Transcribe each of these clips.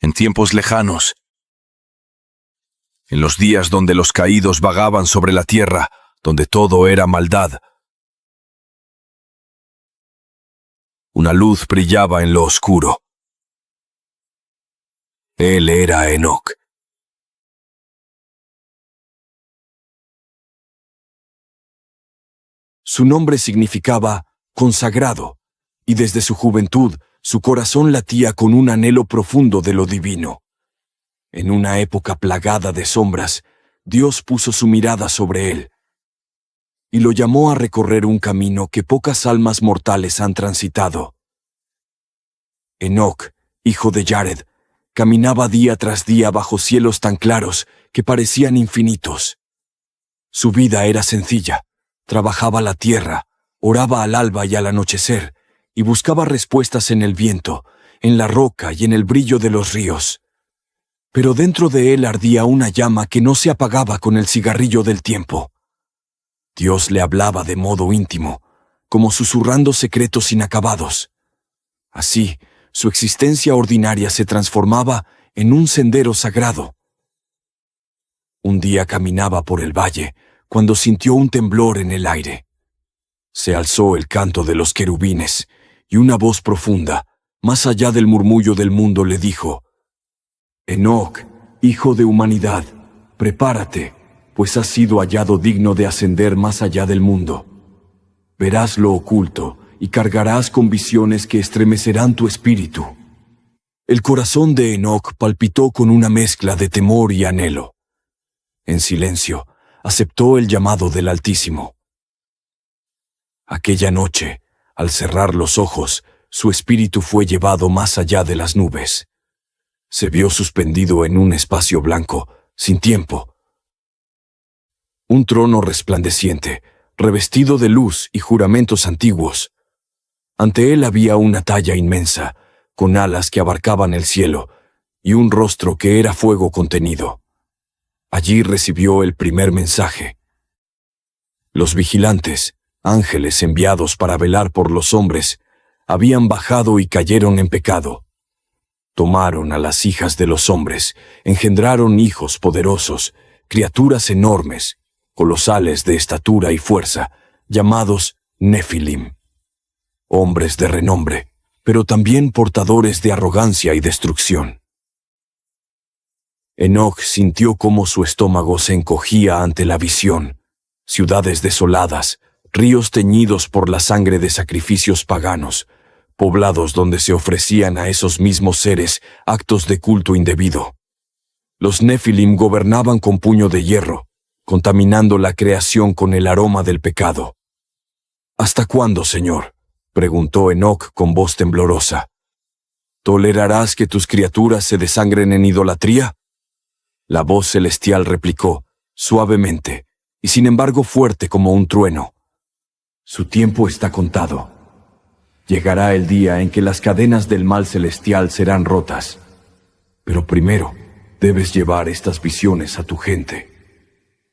en tiempos lejanos, en los días donde los caídos vagaban sobre la tierra, donde todo era maldad. Una luz brillaba en lo oscuro. Él era Enoc. Su nombre significaba consagrado, y desde su juventud su corazón latía con un anhelo profundo de lo divino. En una época plagada de sombras, Dios puso su mirada sobre él y lo llamó a recorrer un camino que pocas almas mortales han transitado. Enoc, hijo de Jared, caminaba día tras día bajo cielos tan claros que parecían infinitos. Su vida era sencilla, trabajaba la tierra, oraba al alba y al anochecer, y buscaba respuestas en el viento, en la roca y en el brillo de los ríos. Pero dentro de él ardía una llama que no se apagaba con el cigarrillo del tiempo. Dios le hablaba de modo íntimo, como susurrando secretos inacabados. Así, su existencia ordinaria se transformaba en un sendero sagrado. Un día caminaba por el valle, cuando sintió un temblor en el aire. Se alzó el canto de los querubines, y una voz profunda, más allá del murmullo del mundo, le dijo: Enoc, hijo de humanidad, prepárate, pues has sido hallado digno de ascender más allá del mundo. Verás lo oculto y cargarás con visiones que estremecerán tu espíritu. El corazón de Enoc palpitó con una mezcla de temor y anhelo. En silencio, aceptó el llamado del Altísimo. Aquella noche, al cerrar los ojos, su espíritu fue llevado más allá de las nubes. Se vio suspendido en un espacio blanco, sin tiempo. Un trono resplandeciente, revestido de luz y juramentos antiguos. Ante él había una talla inmensa, con alas que abarcaban el cielo, y un rostro que era fuego contenido. Allí recibió el primer mensaje. Los vigilantes, ángeles enviados para velar por los hombres, habían bajado y cayeron en pecado. Tomaron a las hijas de los hombres, engendraron hijos poderosos, criaturas enormes, colosales de estatura y fuerza, llamados Nefilim. Hombres de renombre, pero también portadores de arrogancia y destrucción. Enoc sintió cómo su estómago se encogía ante la visión. Ciudades desoladas, ríos teñidos por la sangre de sacrificios paganos, poblados donde se ofrecían a esos mismos seres actos de culto indebido. Los Nefilim gobernaban con puño de hierro, contaminando la creación con el aroma del pecado. ¿Hasta cuándo, Señor?, preguntó Enoc con voz temblorosa. ¿Tolerarás que tus criaturas se desangren en idolatría? La voz celestial replicó, suavemente, y sin embargo fuerte como un trueno. Su tiempo está contado. Llegará el día en que las cadenas del mal celestial serán rotas. Pero primero, debes llevar estas visiones a tu gente.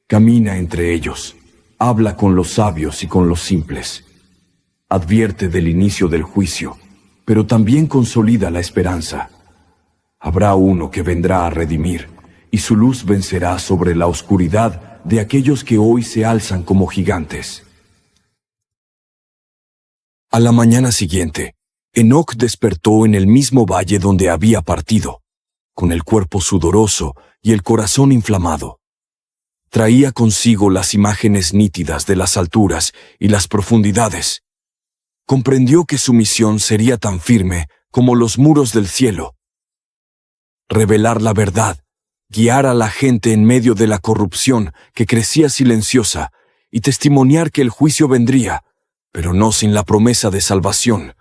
Camina entre ellos, habla con los sabios y con los simples. Advierte del inicio del juicio, pero también consolida la esperanza. Habrá uno que vendrá a redimir, y su luz vencerá sobre la oscuridad de aquellos que hoy se alzan como gigantes. A la mañana siguiente, Enoc despertó en el mismo valle donde había partido, con el cuerpo sudoroso y el corazón inflamado. Traía consigo las imágenes nítidas de las alturas y las profundidades. Comprendió que su misión sería tan firme como los muros del cielo. Revelar la verdad, guiar a la gente en medio de la corrupción que crecía silenciosa y testimoniar que el juicio vendría, pero no sin la promesa de salvación.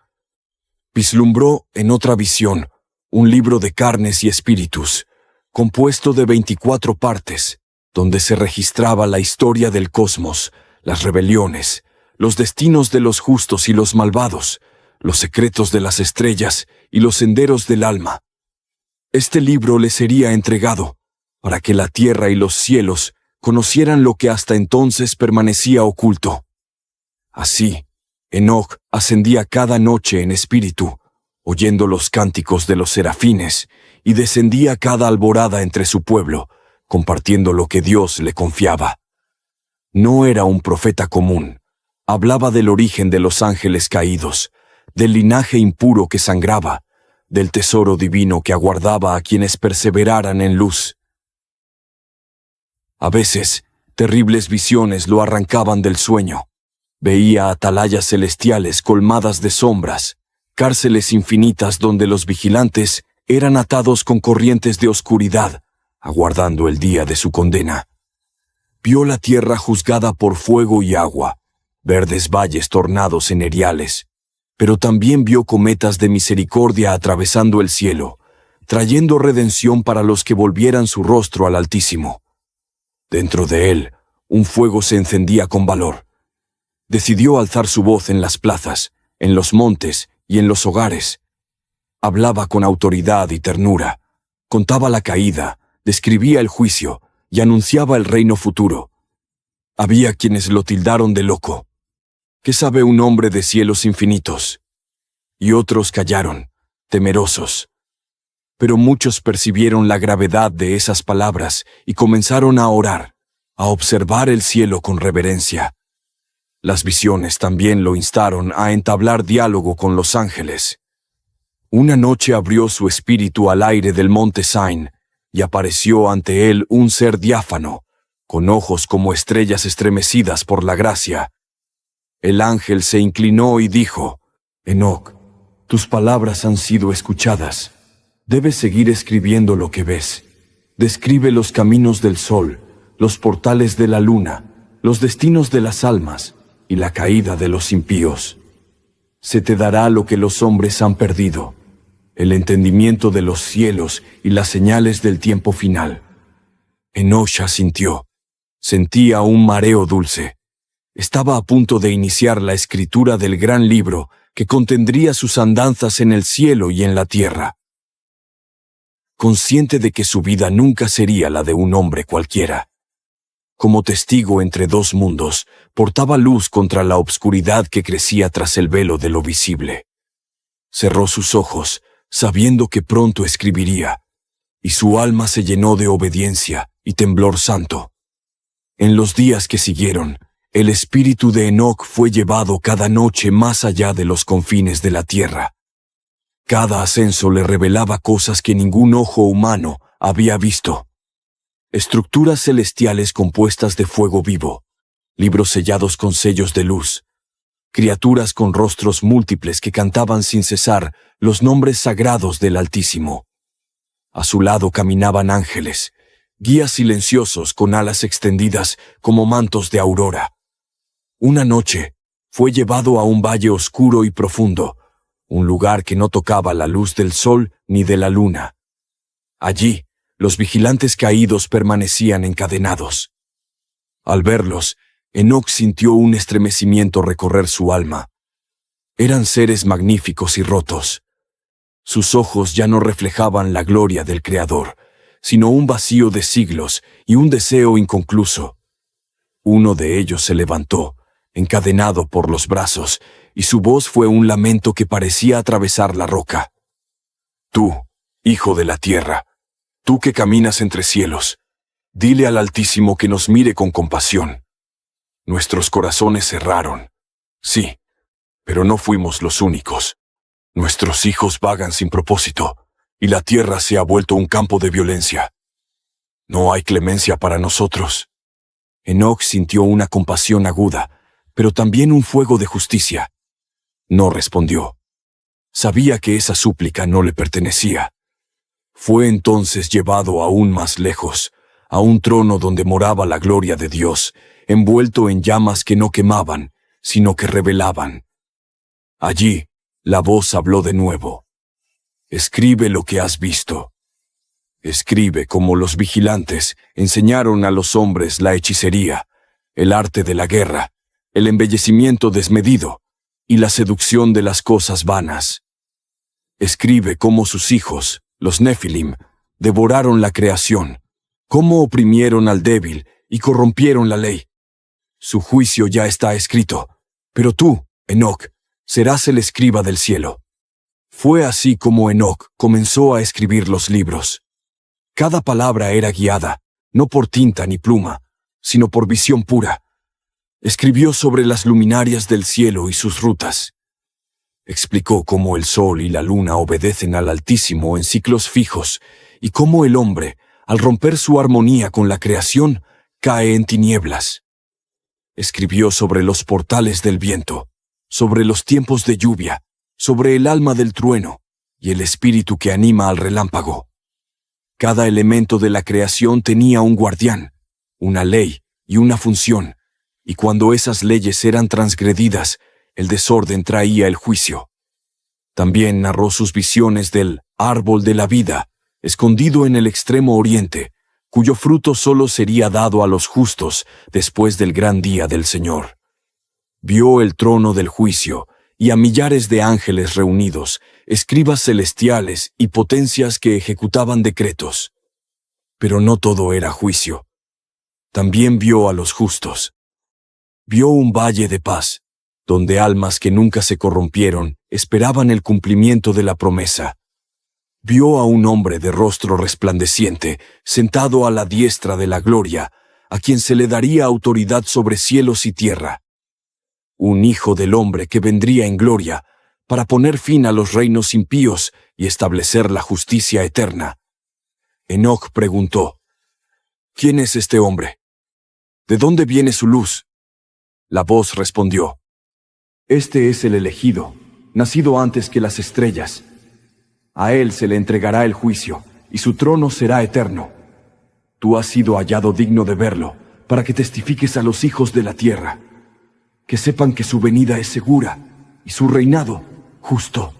Vislumbró en otra visión un libro de carnes y espíritus, compuesto de 24 partes, donde se registraba la historia del cosmos, las rebeliones, los destinos de los justos y los malvados, los secretos de las estrellas y los senderos del alma. Este libro le sería entregado, para que la tierra y los cielos conocieran lo que hasta entonces permanecía oculto. Así, Enoc ascendía cada noche en espíritu, oyendo los cánticos de los serafines, y descendía cada alborada entre su pueblo, compartiendo lo que Dios le confiaba. No era un profeta común. Hablaba del origen de los ángeles caídos, del linaje impuro que sangraba, del tesoro divino que aguardaba a quienes perseveraran en luz. A veces, terribles visiones lo arrancaban del sueño. Veía atalayas celestiales colmadas de sombras, cárceles infinitas donde los vigilantes eran atados con corrientes de oscuridad, aguardando el día de su condena. Vio la tierra juzgada por fuego y agua, verdes valles tornados en eriales, pero también vio cometas de misericordia atravesando el cielo, trayendo redención para los que volvieran su rostro al Altísimo. Dentro de él, un fuego se encendía con valor. Decidió alzar su voz en las plazas, en los montes y en los hogares. Hablaba con autoridad y ternura, contaba la caída, describía el juicio y anunciaba el reino futuro. Había quienes lo tildaron de loco. ¿Qué sabe un hombre de cielos infinitos? Y otros callaron, temerosos. Pero muchos percibieron la gravedad de esas palabras y comenzaron a orar, a observar el cielo con reverencia. Las visiones también lo instaron a entablar diálogo con los ángeles. Una noche abrió su espíritu al aire del monte Sain, y apareció ante él un ser diáfano, con ojos como estrellas estremecidas por la gracia. El ángel se inclinó y dijo: Enoc, tus palabras han sido escuchadas. Debes seguir escribiendo lo que ves. Describe los caminos del sol, los portales de la luna, los destinos de las almas y la caída de los impíos. Se te dará lo que los hombres han perdido, el entendimiento de los cielos y las señales del tiempo final. Enoch asintió. Sentía un mareo dulce. Estaba a punto de iniciar la escritura del gran libro que contendría sus andanzas en el cielo y en la tierra. Consciente de que su vida nunca sería la de un hombre cualquiera. Como testigo entre dos mundos, portaba luz contra la obscuridad que crecía tras el velo de lo visible. Cerró sus ojos, sabiendo que pronto escribiría, y su alma se llenó de obediencia y temblor santo. En los días que siguieron, el espíritu de Enoc fue llevado cada noche más allá de los confines de la tierra. Cada ascenso le revelaba cosas que ningún ojo humano había visto. Estructuras celestiales compuestas de fuego vivo, libros sellados con sellos de luz, criaturas con rostros múltiples que cantaban sin cesar los nombres sagrados del Altísimo. A su lado caminaban ángeles, guías silenciosos con alas extendidas como mantos de aurora. Una noche fue llevado a un valle oscuro y profundo, un lugar que no tocaba la luz del sol ni de la luna. Allí, los vigilantes caídos permanecían encadenados. Al verlos, Enoc sintió un estremecimiento recorrer su alma. Eran seres magníficos y rotos. Sus ojos ya no reflejaban la gloria del Creador, sino un vacío de siglos y un deseo inconcluso. Uno de ellos se levantó, encadenado por los brazos, y su voz fue un lamento que parecía atravesar la roca. Tú, hijo de la tierra, tú que caminas entre cielos, dile al Altísimo que nos mire con compasión. Nuestros corazones cerraron. Sí, pero no fuimos los únicos. Nuestros hijos vagan sin propósito, y la tierra se ha vuelto un campo de violencia. No hay clemencia para nosotros. Enoc sintió una compasión aguda, pero también un fuego de justicia. No respondió. Sabía que esa súplica no le pertenecía. Fue entonces llevado aún más lejos, a un trono donde moraba la gloria de Dios, envuelto en llamas que no quemaban, sino que revelaban. Allí, la voz habló de nuevo. Escribe lo que has visto. Escribe como los vigilantes enseñaron a los hombres la hechicería, el arte de la guerra, el embellecimiento desmedido y la seducción de las cosas vanas. Escribe cómo sus hijos, los Nefilim, devoraron la creación, cómo oprimieron al débil y corrompieron la ley. Su juicio ya está escrito, pero tú, Enoc, serás el escriba del cielo. Fue así como Enoc comenzó a escribir los libros. Cada palabra era guiada, no por tinta ni pluma, sino por visión pura. Escribió sobre las luminarias del cielo y sus rutas. Explicó cómo el sol y la luna obedecen al Altísimo en ciclos fijos y cómo el hombre, al romper su armonía con la creación, cae en tinieblas. Escribió sobre los portales del viento, sobre los tiempos de lluvia, sobre el alma del trueno y el espíritu que anima al relámpago. Cada elemento de la creación tenía un guardián, una ley y una función, y cuando esas leyes eran transgredidas, el desorden traía el juicio. También narró sus visiones del árbol de la vida, escondido en el extremo oriente, cuyo fruto solo sería dado a los justos después del gran día del Señor. Vio el trono del juicio y a millares de ángeles reunidos, escribas celestiales y potencias que ejecutaban decretos. Pero no todo era juicio. También vio a los justos. Vio un valle de paz, donde almas que nunca se corrompieron esperaban el cumplimiento de la promesa. Vio a un hombre de rostro resplandeciente, sentado a la diestra de la gloria, a quien se le daría autoridad sobre cielos y tierra. Un hijo del hombre que vendría en gloria, para poner fin a los reinos impíos y establecer la justicia eterna. Enoc preguntó: ¿Quién es este hombre? ¿De dónde viene su luz? La voz respondió: Este es el elegido, nacido antes que las estrellas. A él se le entregará el juicio, y su trono será eterno. Tú has sido hallado digno de verlo, para que testifiques a los hijos de la tierra, que sepan que su venida es segura, y su reinado justo.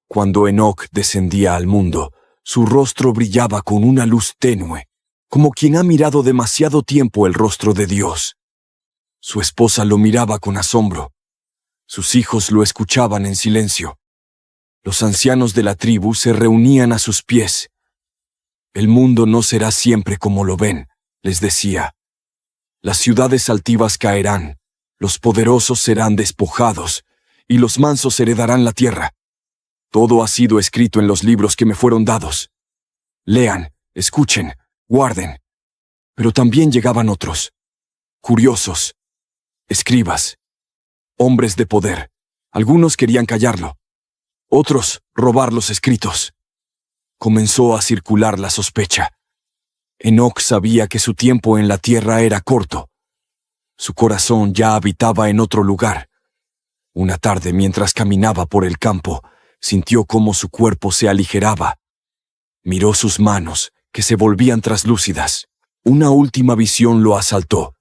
Cuando Enoc descendía al mundo, su rostro brillaba con una luz tenue, como quien ha mirado demasiado tiempo el rostro de Dios. Su esposa lo miraba con asombro. Sus hijos lo escuchaban en silencio. Los ancianos de la tribu se reunían a sus pies. El mundo no será siempre como lo ven, les decía. Las ciudades altivas caerán, los poderosos serán despojados, y los mansos heredarán la tierra. Todo ha sido escrito en los libros que me fueron dados. Lean, escuchen, guarden. Pero también llegaban otros, curiosos, escribas, hombres de poder. Algunos querían callarlo. Otros, robar los escritos. Comenzó a circular la sospecha. Enoc sabía que su tiempo en la tierra era corto. Su corazón ya habitaba en otro lugar. Una tarde, mientras caminaba por el campo, sintió cómo su cuerpo se aligeraba. Miró sus manos, que se volvían traslúcidas. Una última visión lo asaltó.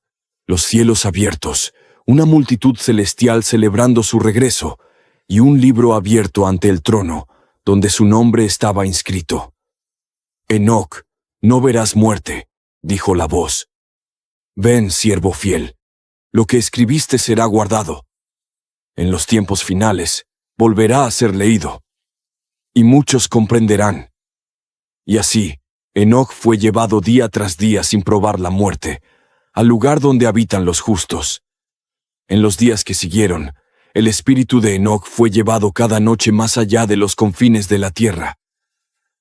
Los cielos abiertos, una multitud celestial celebrando su regreso, y un libro abierto ante el trono, donde su nombre estaba inscrito. Enoc, no verás muerte, dijo la voz. Ven, siervo fiel, lo que escribiste será guardado. En los tiempos finales, volverá a ser leído, y muchos comprenderán. Y así, Enoc fue llevado día tras día sin probar la muerte, al lugar donde habitan los justos. En los días que siguieron, el espíritu de Enoc fue llevado cada noche más allá de los confines de la tierra.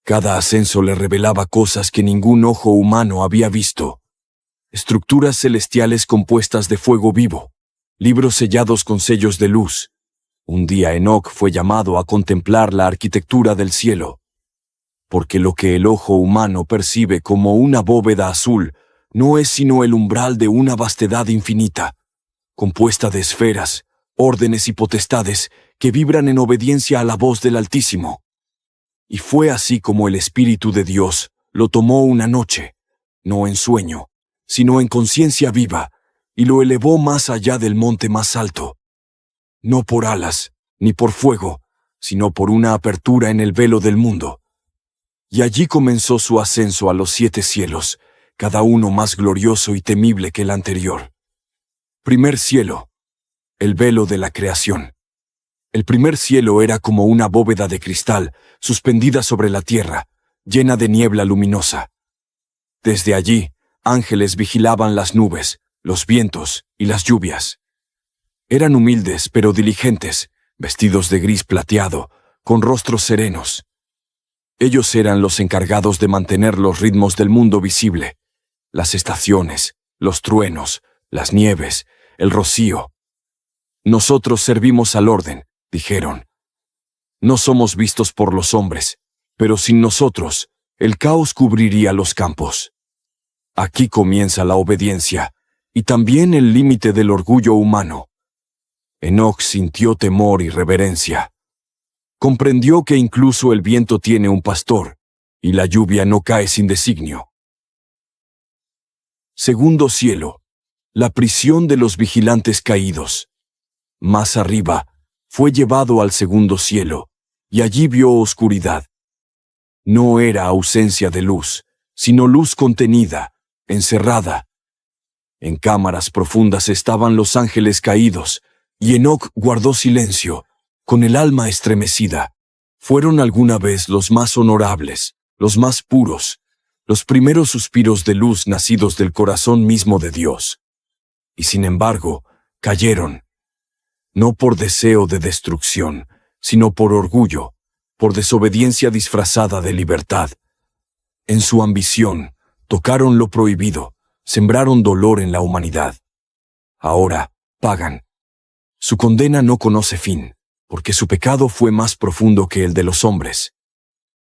Cada ascenso le revelaba cosas que ningún ojo humano había visto. Estructuras celestiales compuestas de fuego vivo, libros sellados con sellos de luz. Un día Enoc fue llamado a contemplar la arquitectura del cielo. Porque lo que el ojo humano percibe como una bóveda azul no es sino el umbral de una vastedad infinita, compuesta de esferas, órdenes y potestades que vibran en obediencia a la voz del Altísimo. Y fue así como el Espíritu de Dios lo tomó una noche, no en sueño, sino en conciencia viva, y lo elevó más allá del monte más alto. No por alas, ni por fuego, sino por una apertura en el velo del mundo. Y allí comenzó su ascenso a los 7 cielos, cada uno más glorioso y temible que el anterior. Primer cielo, el velo de la creación. El primer cielo era como una bóveda de cristal suspendida sobre la tierra, llena de niebla luminosa. Desde allí, ángeles vigilaban las nubes, los vientos y las lluvias. Eran humildes pero diligentes, vestidos de gris plateado, con rostros serenos. Ellos eran los encargados de mantener los ritmos del mundo visible, las estaciones, los truenos, las nieves, el rocío. Nosotros servimos al orden, dijeron. No somos vistos por los hombres, pero sin nosotros, el caos cubriría los campos. Aquí comienza la obediencia, y también el límite del orgullo humano. Enoc sintió temor y reverencia. Comprendió que incluso el viento tiene un pastor, y la lluvia no cae sin designio. Segundo cielo, la prisión de los vigilantes caídos. Más arriba, fue llevado al segundo cielo, y allí vio oscuridad. No era ausencia de luz, sino luz contenida, encerrada. En cámaras profundas estaban los ángeles caídos, y Enoc guardó silencio, con el alma estremecida. Fueron alguna vez los más honorables, los más puros, los primeros suspiros de luz nacidos del corazón mismo de Dios. Y sin embargo, cayeron, no por deseo de destrucción, sino por orgullo, por desobediencia disfrazada de libertad. En su ambición, tocaron lo prohibido, sembraron dolor en la humanidad. Ahora, pagan. Su condena no conoce fin, porque su pecado fue más profundo que el de los hombres.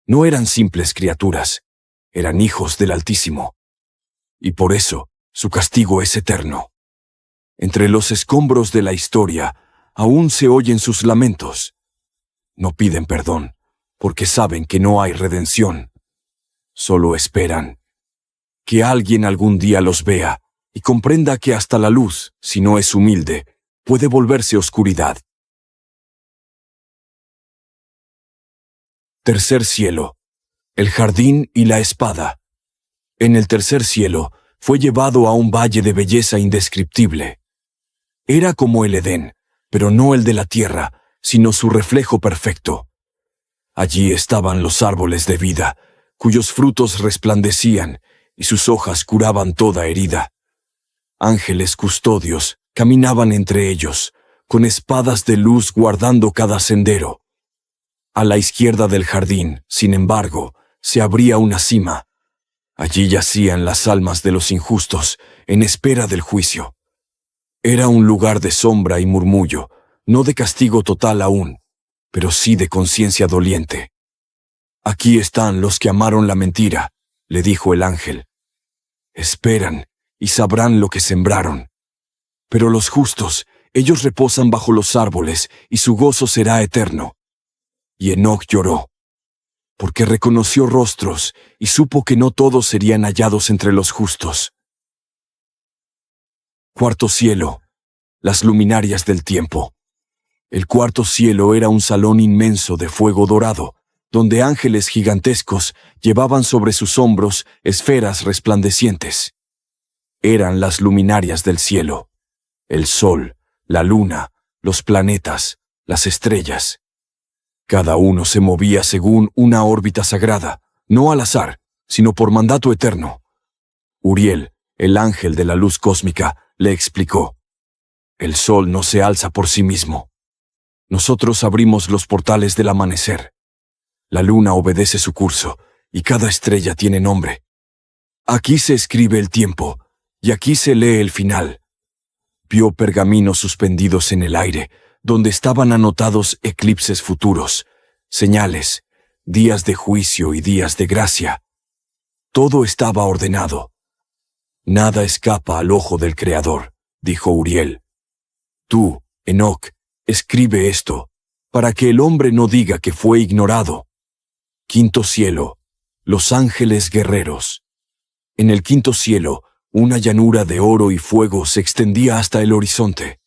No eran simples criaturas, eran hijos del Altísimo. Y por eso, su castigo es eterno. Entre los escombros de la historia, aún se oyen sus lamentos. No piden perdón, porque saben que no hay redención. Solo esperan que alguien algún día los vea y comprenda que hasta la luz, si no es humilde, puede volverse oscuridad. Tercer cielo. El jardín y la espada. En el tercer cielo, fue llevado a un valle de belleza indescriptible. Era como el Edén, pero no el de la tierra, sino su reflejo perfecto. Allí estaban los árboles de vida, cuyos frutos resplandecían, y sus hojas curaban toda herida. Ángeles custodios caminaban entre ellos, con espadas de luz guardando cada sendero. A la izquierda del jardín, sin embargo, se abría una cima. Allí yacían las almas de los injustos, en espera del juicio. Era un lugar de sombra y murmullo, no de castigo total aún, pero sí de conciencia doliente. Aquí están los que amaron la mentira, le dijo el ángel. Esperan y sabrán lo que sembraron. Pero los justos, ellos reposan bajo los árboles y su gozo será eterno. Y Enoc lloró, porque reconoció rostros y supo que no todos serían hallados entre los justos. Cuarto cielo, las luminarias del tiempo. El cuarto cielo era un salón inmenso de fuego dorado, donde ángeles gigantescos llevaban sobre sus hombros esferas resplandecientes. Eran las luminarias del cielo, el sol, la luna, los planetas, las estrellas. Cada uno se movía según una órbita sagrada, no al azar, sino por mandato eterno. Uriel, el ángel de la luz cósmica, le explicó: el sol no se alza por sí mismo. Nosotros abrimos los portales del amanecer. La luna obedece su curso, y cada estrella tiene nombre. Aquí se escribe el tiempo, y aquí se lee el final. Vio pergaminos suspendidos en el aire, donde estaban anotados eclipses futuros, señales, días de juicio y días de gracia. Todo estaba ordenado. Nada escapa al ojo del Creador, dijo Uriel. Tú, Enoc, escribe esto, para que el hombre no diga que fue ignorado. Quinto cielo, los ángeles guerreros. En el quinto cielo, una llanura de oro y fuego se extendía hasta el horizonte.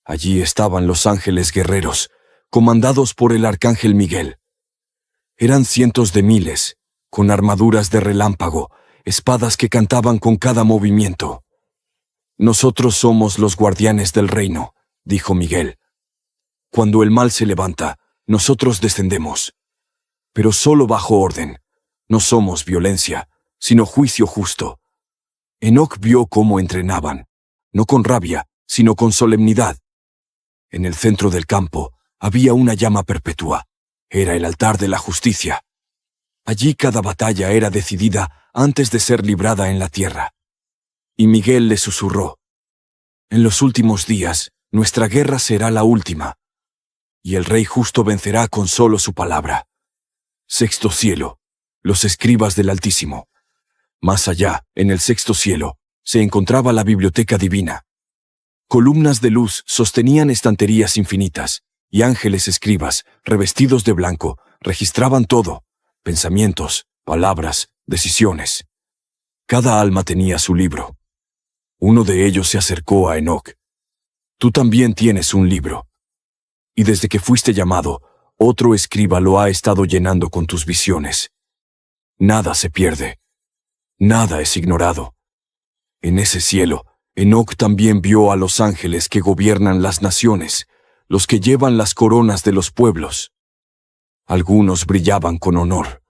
Allí estaban los ángeles guerreros, comandados por el arcángel Miguel. Eran cientos de miles, con armaduras de relámpago, espadas que cantaban con cada movimiento. Nosotros somos los guardianes del reino, dijo Miguel. Cuando el mal se levanta, nosotros descendemos. Pero solo bajo orden. No somos violencia, sino juicio justo. Enoc vio cómo entrenaban, no con rabia, sino con solemnidad. En el centro del campo había una llama perpetua. Era el altar de la justicia. Allí cada batalla era decidida antes de ser librada en la tierra. Y Miguel le susurró: «En los últimos días, nuestra guerra será la última, y el Rey justo vencerá con solo su palabra». Sexto cielo, los escribas del Altísimo. Más allá, en el sexto cielo, se encontraba la biblioteca divina. Columnas de luz sostenían estanterías infinitas, y ángeles escribas, revestidos de blanco, registraban todo: pensamientos, palabras, decisiones. Cada alma tenía su libro. Uno de ellos se acercó a Enoc. «Tú también tienes un libro. Y desde que fuiste llamado, otro escriba lo ha estado llenando con tus visiones. Nada se pierde. Nada es ignorado». En ese cielo, Enoc también vio a los ángeles que gobiernan las naciones, los que llevan las coronas de los pueblos. Algunos brillaban con honor.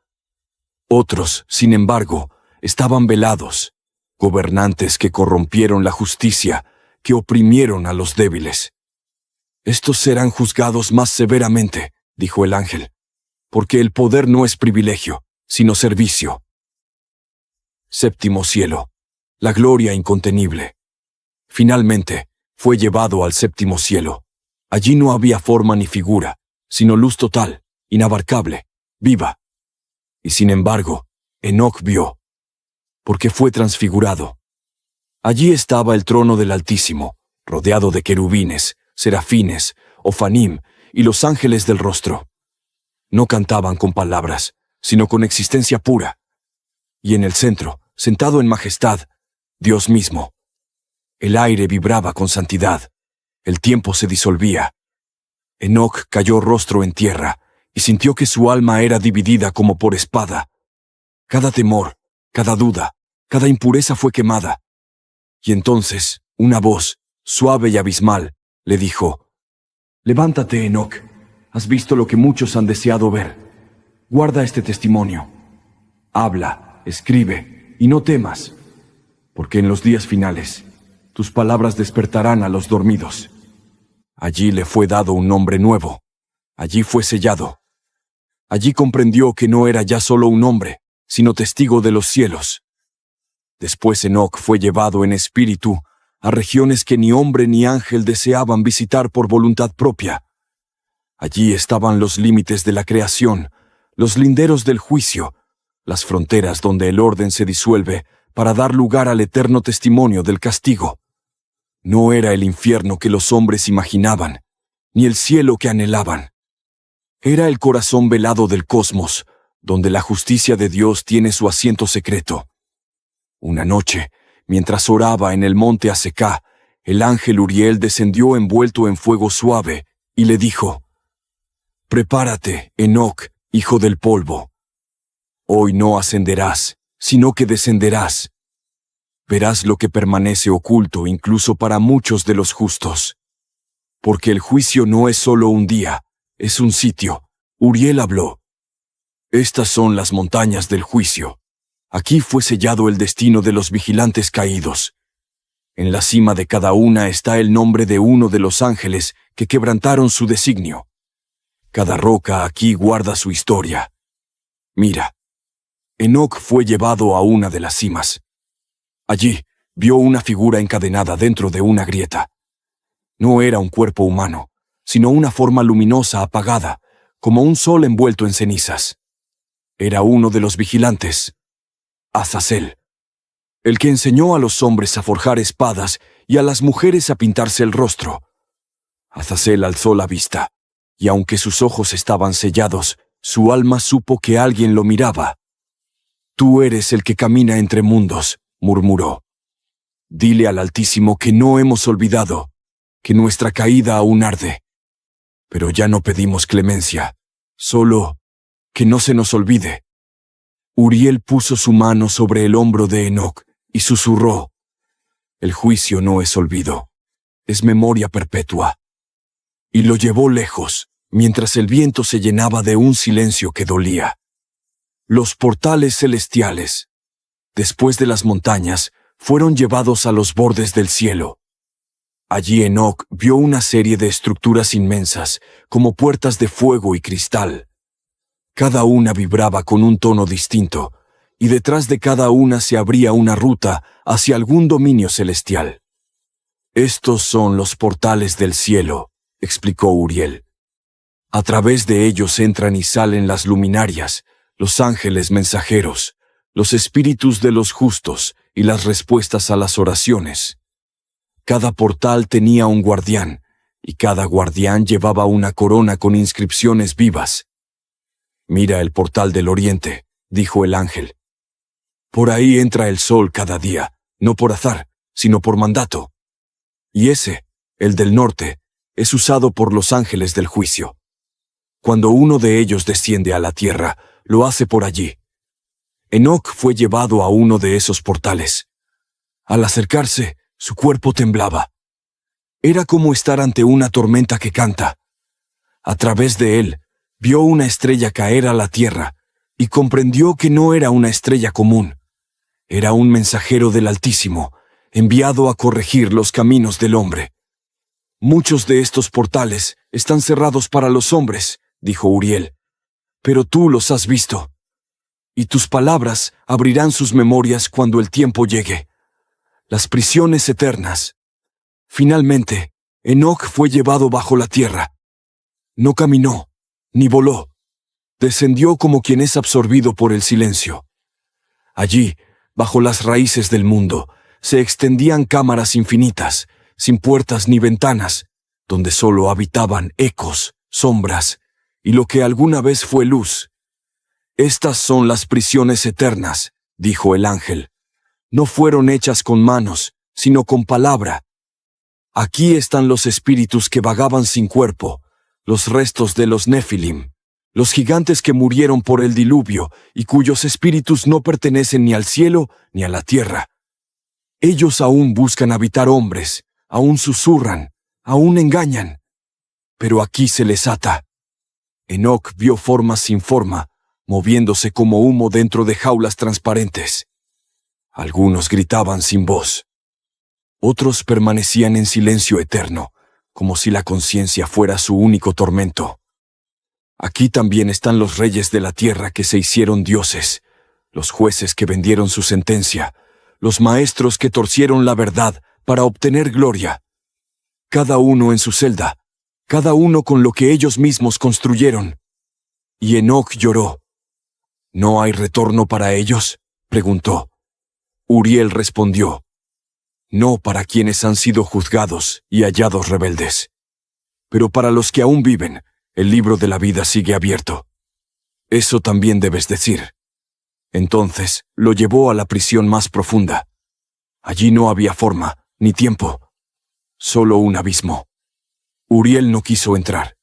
Otros, sin embargo, estaban velados, gobernantes que corrompieron la justicia, que oprimieron a los débiles. «Estos serán juzgados más severamente», dijo el ángel, «porque el poder no es privilegio, sino servicio». Séptimo cielo, la gloria incontenible. Finalmente, fue llevado al séptimo cielo. Allí no había forma ni figura, sino luz total, inabarcable, viva. Y sin embargo, Enoc vio, porque fue transfigurado. Allí estaba el trono del Altísimo, rodeado de querubines, serafines, ofanim y los ángeles del rostro. No cantaban con palabras, sino con existencia pura. Y en el centro, sentado en majestad, Dios mismo. El aire vibraba con santidad. El tiempo se disolvía. Enoc cayó rostro en tierra y sintió que su alma era dividida como por espada. Cada temor, cada duda, cada impureza fue quemada. Y entonces, una voz, suave y abismal, le dijo: «Levántate, Enoc. Has visto lo que muchos han deseado ver. Guarda este testimonio. Habla, escribe, y no temas, porque en los días finales tus palabras despertarán a los dormidos». Allí le fue dado un nombre nuevo. Allí fue sellado. Allí comprendió que no era ya solo un hombre, sino testigo de los cielos. Después Enoc fue llevado en espíritu a regiones que ni hombre ni ángel deseaban visitar por voluntad propia. Allí estaban los límites de la creación, los linderos del juicio, las fronteras donde el orden se disuelve para dar lugar al eterno testimonio del castigo. No era el infierno que los hombres imaginaban, ni el cielo que anhelaban. Era el corazón velado del cosmos, donde la justicia de Dios tiene su asiento secreto. Una noche, mientras oraba en el monte Aseká, el ángel Uriel descendió envuelto en fuego suave y le dijo: «Prepárate, Enoc, hijo del polvo. Hoy no ascenderás, sino que descenderás. Verás lo que permanece oculto incluso para muchos de los justos. Porque el juicio no es solo un día, es un sitio». Uriel habló: «Estas son las montañas del juicio. Aquí fue sellado el destino de los vigilantes caídos. En la cima de cada una está el nombre de uno de los ángeles que quebrantaron su designio. Cada roca aquí guarda su historia. Mira». Enoc fue llevado a una de las cimas. Allí vio una figura encadenada dentro de una grieta. No era un cuerpo humano, sino una forma luminosa apagada, como un sol envuelto en cenizas. Era uno de los vigilantes, Azazel, el que enseñó a los hombres a forjar espadas y a las mujeres a pintarse el rostro. Azazel alzó la vista, y aunque sus ojos estaban sellados, su alma supo que alguien lo miraba. «Tú eres el que camina entre mundos», murmuró. «Dile al Altísimo que no hemos olvidado, que nuestra caída aún arde. Pero ya no pedimos clemencia, solo que no se nos olvide». Uriel puso su mano sobre el hombro de Enoc y susurró: «El juicio no es olvido, es memoria perpetua». Y lo llevó lejos, mientras el viento se llenaba de un silencio que dolía. Los portales celestiales, después de las montañas, fueron llevados a los bordes del cielo. Allí Enoc vio una serie de estructuras inmensas, como puertas de fuego y cristal, Cada una vibraba con un tono distinto, y detrás de cada una se abría una ruta hacia algún dominio celestial. Estos son los portales del cielo, explicó Uriel. A través de ellos entran y salen las luminarias, los ángeles mensajeros, los espíritus de los justos y las respuestas a las oraciones. Cada portal tenía un guardián, y cada guardián llevaba una corona con inscripciones vivas. «Mira el portal del oriente», dijo el ángel. «Por ahí entra el sol cada día, no por azar, sino por mandato. Y ese, el del norte, es usado por los ángeles del juicio. Cuando uno de ellos desciende a la tierra, lo hace por allí. Enoc fue llevado a uno de esos portales. Al acercarse, su cuerpo temblaba. Era como estar ante una tormenta que canta. A través de él, vio una estrella caer a la tierra y comprendió que no era una estrella común. Era un mensajero del Altísimo, enviado a corregir los caminos del hombre. «Muchos de estos portales están cerrados para los hombres», dijo Uriel, «pero tú los has visto. Y tus palabras abrirán sus memorias cuando el tiempo llegue. Las prisiones eternas». Finalmente, Enoc fue llevado bajo la tierra. No caminó, ni voló. Descendió como quien es absorbido por el silencio. Allí, bajo las raíces del mundo, se extendían cámaras infinitas, sin puertas ni ventanas, donde solo habitaban ecos, sombras, y lo que alguna vez fue luz. «Estas son las prisiones eternas», dijo el ángel. «No fueron hechas con manos, sino con palabra. Aquí están los espíritus que vagaban sin cuerpo, los restos de los Nefilim, los gigantes que murieron por el diluvio y cuyos espíritus no pertenecen ni al cielo ni a la tierra. Ellos aún buscan habitar hombres, aún susurran, aún engañan, pero aquí se les ata». Enoc vio formas sin forma, moviéndose como humo dentro de jaulas transparentes. Algunos gritaban sin voz. Otros permanecían en silencio eterno, como si la conciencia fuera su único tormento. Aquí también están los reyes de la tierra que se hicieron dioses, los jueces que vendieron su sentencia, los maestros que torcieron la verdad para obtener gloria. Cada uno en su celda, cada uno con lo que ellos mismos construyeron. Y Enoc lloró. «¿No hay retorno para ellos?», preguntó. Uriel respondió: «No para quienes han sido juzgados y hallados rebeldes. Pero para los que aún viven, el libro de la vida sigue abierto. Eso también debes decir». Entonces lo llevó a la prisión más profunda. Allí no había forma, ni tiempo, solo un abismo. Uriel no quiso entrar.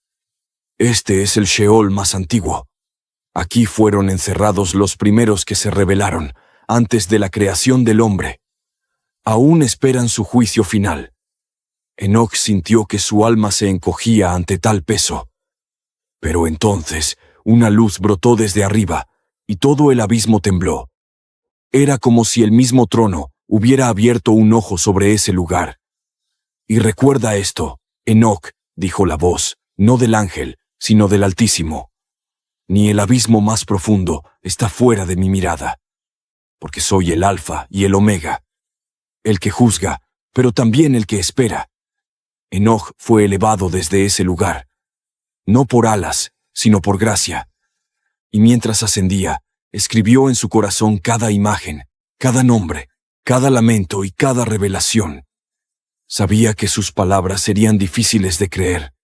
Este es el Sheol más antiguo. Aquí fueron encerrados los primeros que se rebelaron, antes de la creación del hombre. Aún esperan su juicio final. Enoc sintió que su alma se encogía ante tal peso. Pero entonces una luz brotó desde arriba, y todo el abismo tembló. Era como si el mismo trono hubiera abierto un ojo sobre ese lugar. «Y recuerda esto, Enoc», dijo la voz, no del ángel, sino del Altísimo. «Ni el abismo más profundo está fuera de mi mirada, porque soy el Alfa y el Omega, el que juzga, pero también el que espera». Enoc fue elevado desde ese lugar, no por alas, sino por gracia. Y mientras ascendía, escribió en su corazón cada imagen, cada nombre, cada lamento y cada revelación. Sabía que sus palabras serían difíciles de creer,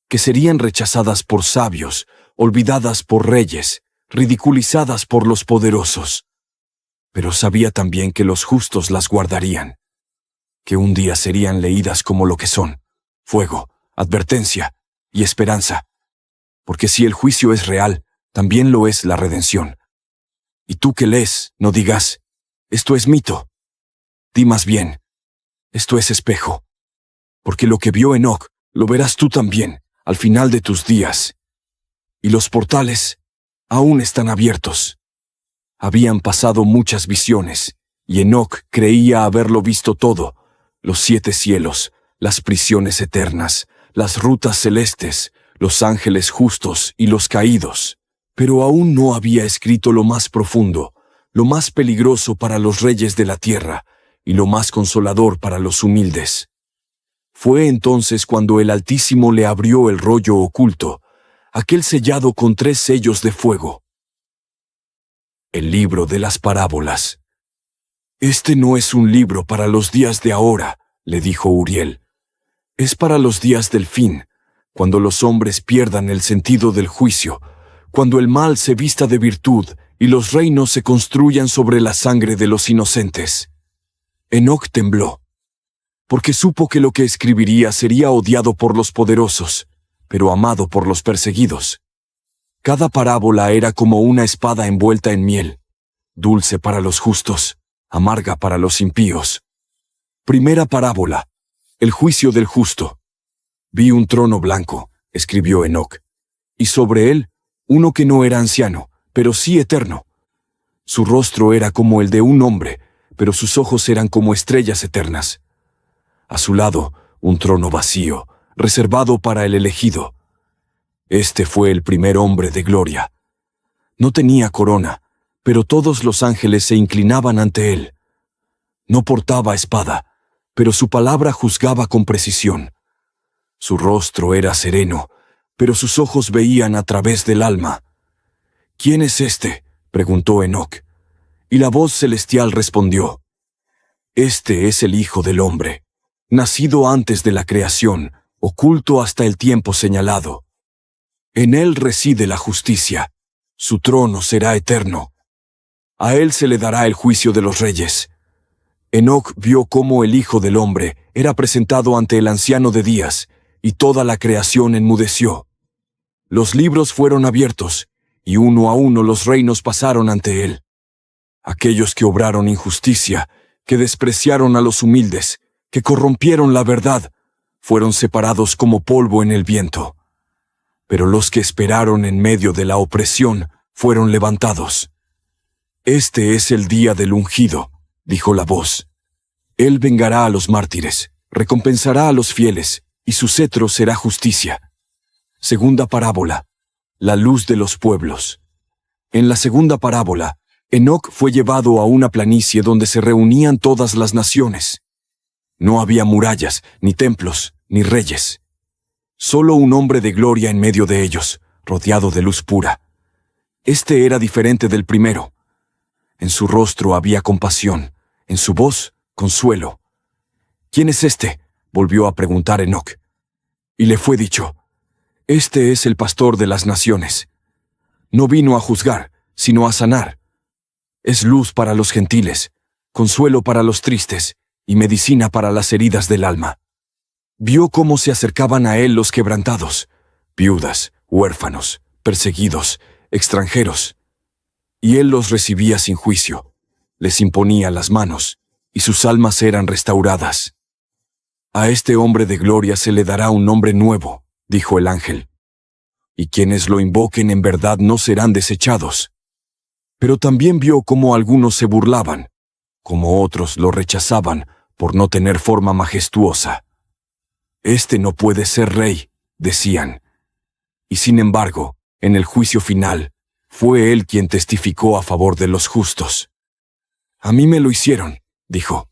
que serían rechazadas por sabios, olvidadas por reyes, ridiculizadas por los poderosos. Pero sabía también que los justos las guardarían, que un día serían leídas como lo que son: fuego, advertencia y esperanza. Porque si el juicio es real, también lo es la redención. Y tú que lees, no digas: «Esto es mito». Di más bien: «Esto es espejo». Porque lo que vio Enoc, lo verás tú también, al final de tus días. Y los portales aún están abiertos. Habían pasado muchas visiones, y Enoc creía haberlo visto todo: los 7 cielos, las prisiones eternas, las rutas celestes, los ángeles justos y los caídos. Pero aún no había escrito lo más profundo, lo más peligroso para los reyes de la tierra y lo más consolador para los humildes. Fue entonces cuando el Altísimo le abrió el rollo oculto, aquel sellado con 3 sellos de fuego. El libro de las parábolas. Este no es un libro para los días de ahora, le dijo Uriel. Es para los días del fin, cuando los hombres pierdan el sentido del juicio, cuando el mal se vista de virtud y los reinos se construyan sobre la sangre de los inocentes. Enoc tembló, porque supo que lo que escribiría sería odiado por los poderosos, pero amado por los perseguidos. Cada parábola era como una espada envuelta en miel, dulce para los justos, amarga para los impíos. Primera parábola: el juicio del justo. Vi un trono blanco, escribió Enoc, y sobre él uno que no era anciano, pero sí eterno. Su rostro era como el de un hombre, pero sus ojos eran como estrellas eternas. A su lado, un trono vacío, reservado para el elegido. Este fue el primer hombre de gloria. No tenía corona, pero todos los ángeles se inclinaban ante él. No portaba espada, pero su palabra juzgaba con precisión. Su rostro era sereno, pero sus ojos veían a través del alma. ¿Quién es este?, preguntó Enoc. Y la voz celestial respondió: Este es el Hijo del Hombre, nacido antes de la creación, oculto hasta el tiempo señalado. En él reside la justicia, su trono será eterno. A él se le dará el juicio de los reyes. Enoc vio cómo el Hijo del Hombre era presentado ante el Anciano de Días, y toda la creación enmudeció. Los libros fueron abiertos, y uno a uno los reinos pasaron ante él. Aquellos que obraron injusticia, que despreciaron a los humildes, que corrompieron la verdad, fueron separados como polvo en el viento. Pero los que esperaron en medio de la opresión fueron levantados. Este es el día del ungido, dijo la voz. Él vengará a los mártires, recompensará a los fieles, y su cetro será justicia. Segunda parábola: la luz de los pueblos. En la segunda parábola, Enoc fue llevado a una planicie donde se reunían todas las naciones. No había murallas, ni templos, ni reyes. Solo un hombre de gloria en medio de ellos, rodeado de luz pura. Este era diferente del primero. En su rostro había compasión, en su voz, consuelo. ¿Quién es este?, volvió a preguntar Enoc. Y le fue dicho: Este es el pastor de las naciones. No vino a juzgar, sino a sanar. Es luz para los gentiles, consuelo para los tristes, y medicina para las heridas del alma. Vio cómo se acercaban a él los quebrantados, viudas, huérfanos, perseguidos, extranjeros. Y él los recibía sin juicio, les imponía las manos, y sus almas eran restauradas. A este hombre de gloria se le dará un nombre nuevo, dijo el ángel. Y quienes lo invoquen en verdad no serán desechados. Pero también vio cómo algunos se burlaban, como otros lo rechazaban por no tener forma majestuosa. Este no puede ser rey, decían. Y sin embargo, en el juicio final, fue él quien testificó a favor de los justos. A mí me lo hicieron, dijo.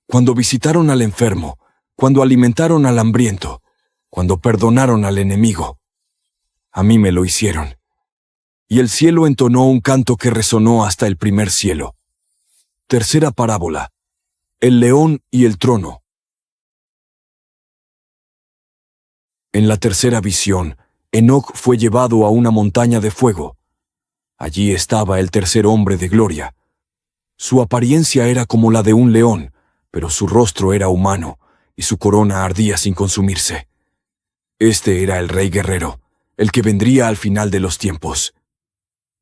Cuando visitaron al enfermo, cuando alimentaron al hambriento, cuando perdonaron al enemigo. A mí me lo hicieron. Y el cielo entonó un canto que resonó hasta el primer cielo. Tercera parábola: el león y el trono. En la tercera visión, Enoc fue llevado a una montaña de fuego. Allí estaba el tercer hombre de gloria. Su apariencia era como la de un león, pero su rostro era humano, y su corona ardía sin consumirse. Este era el rey guerrero, el que vendría al final de los tiempos.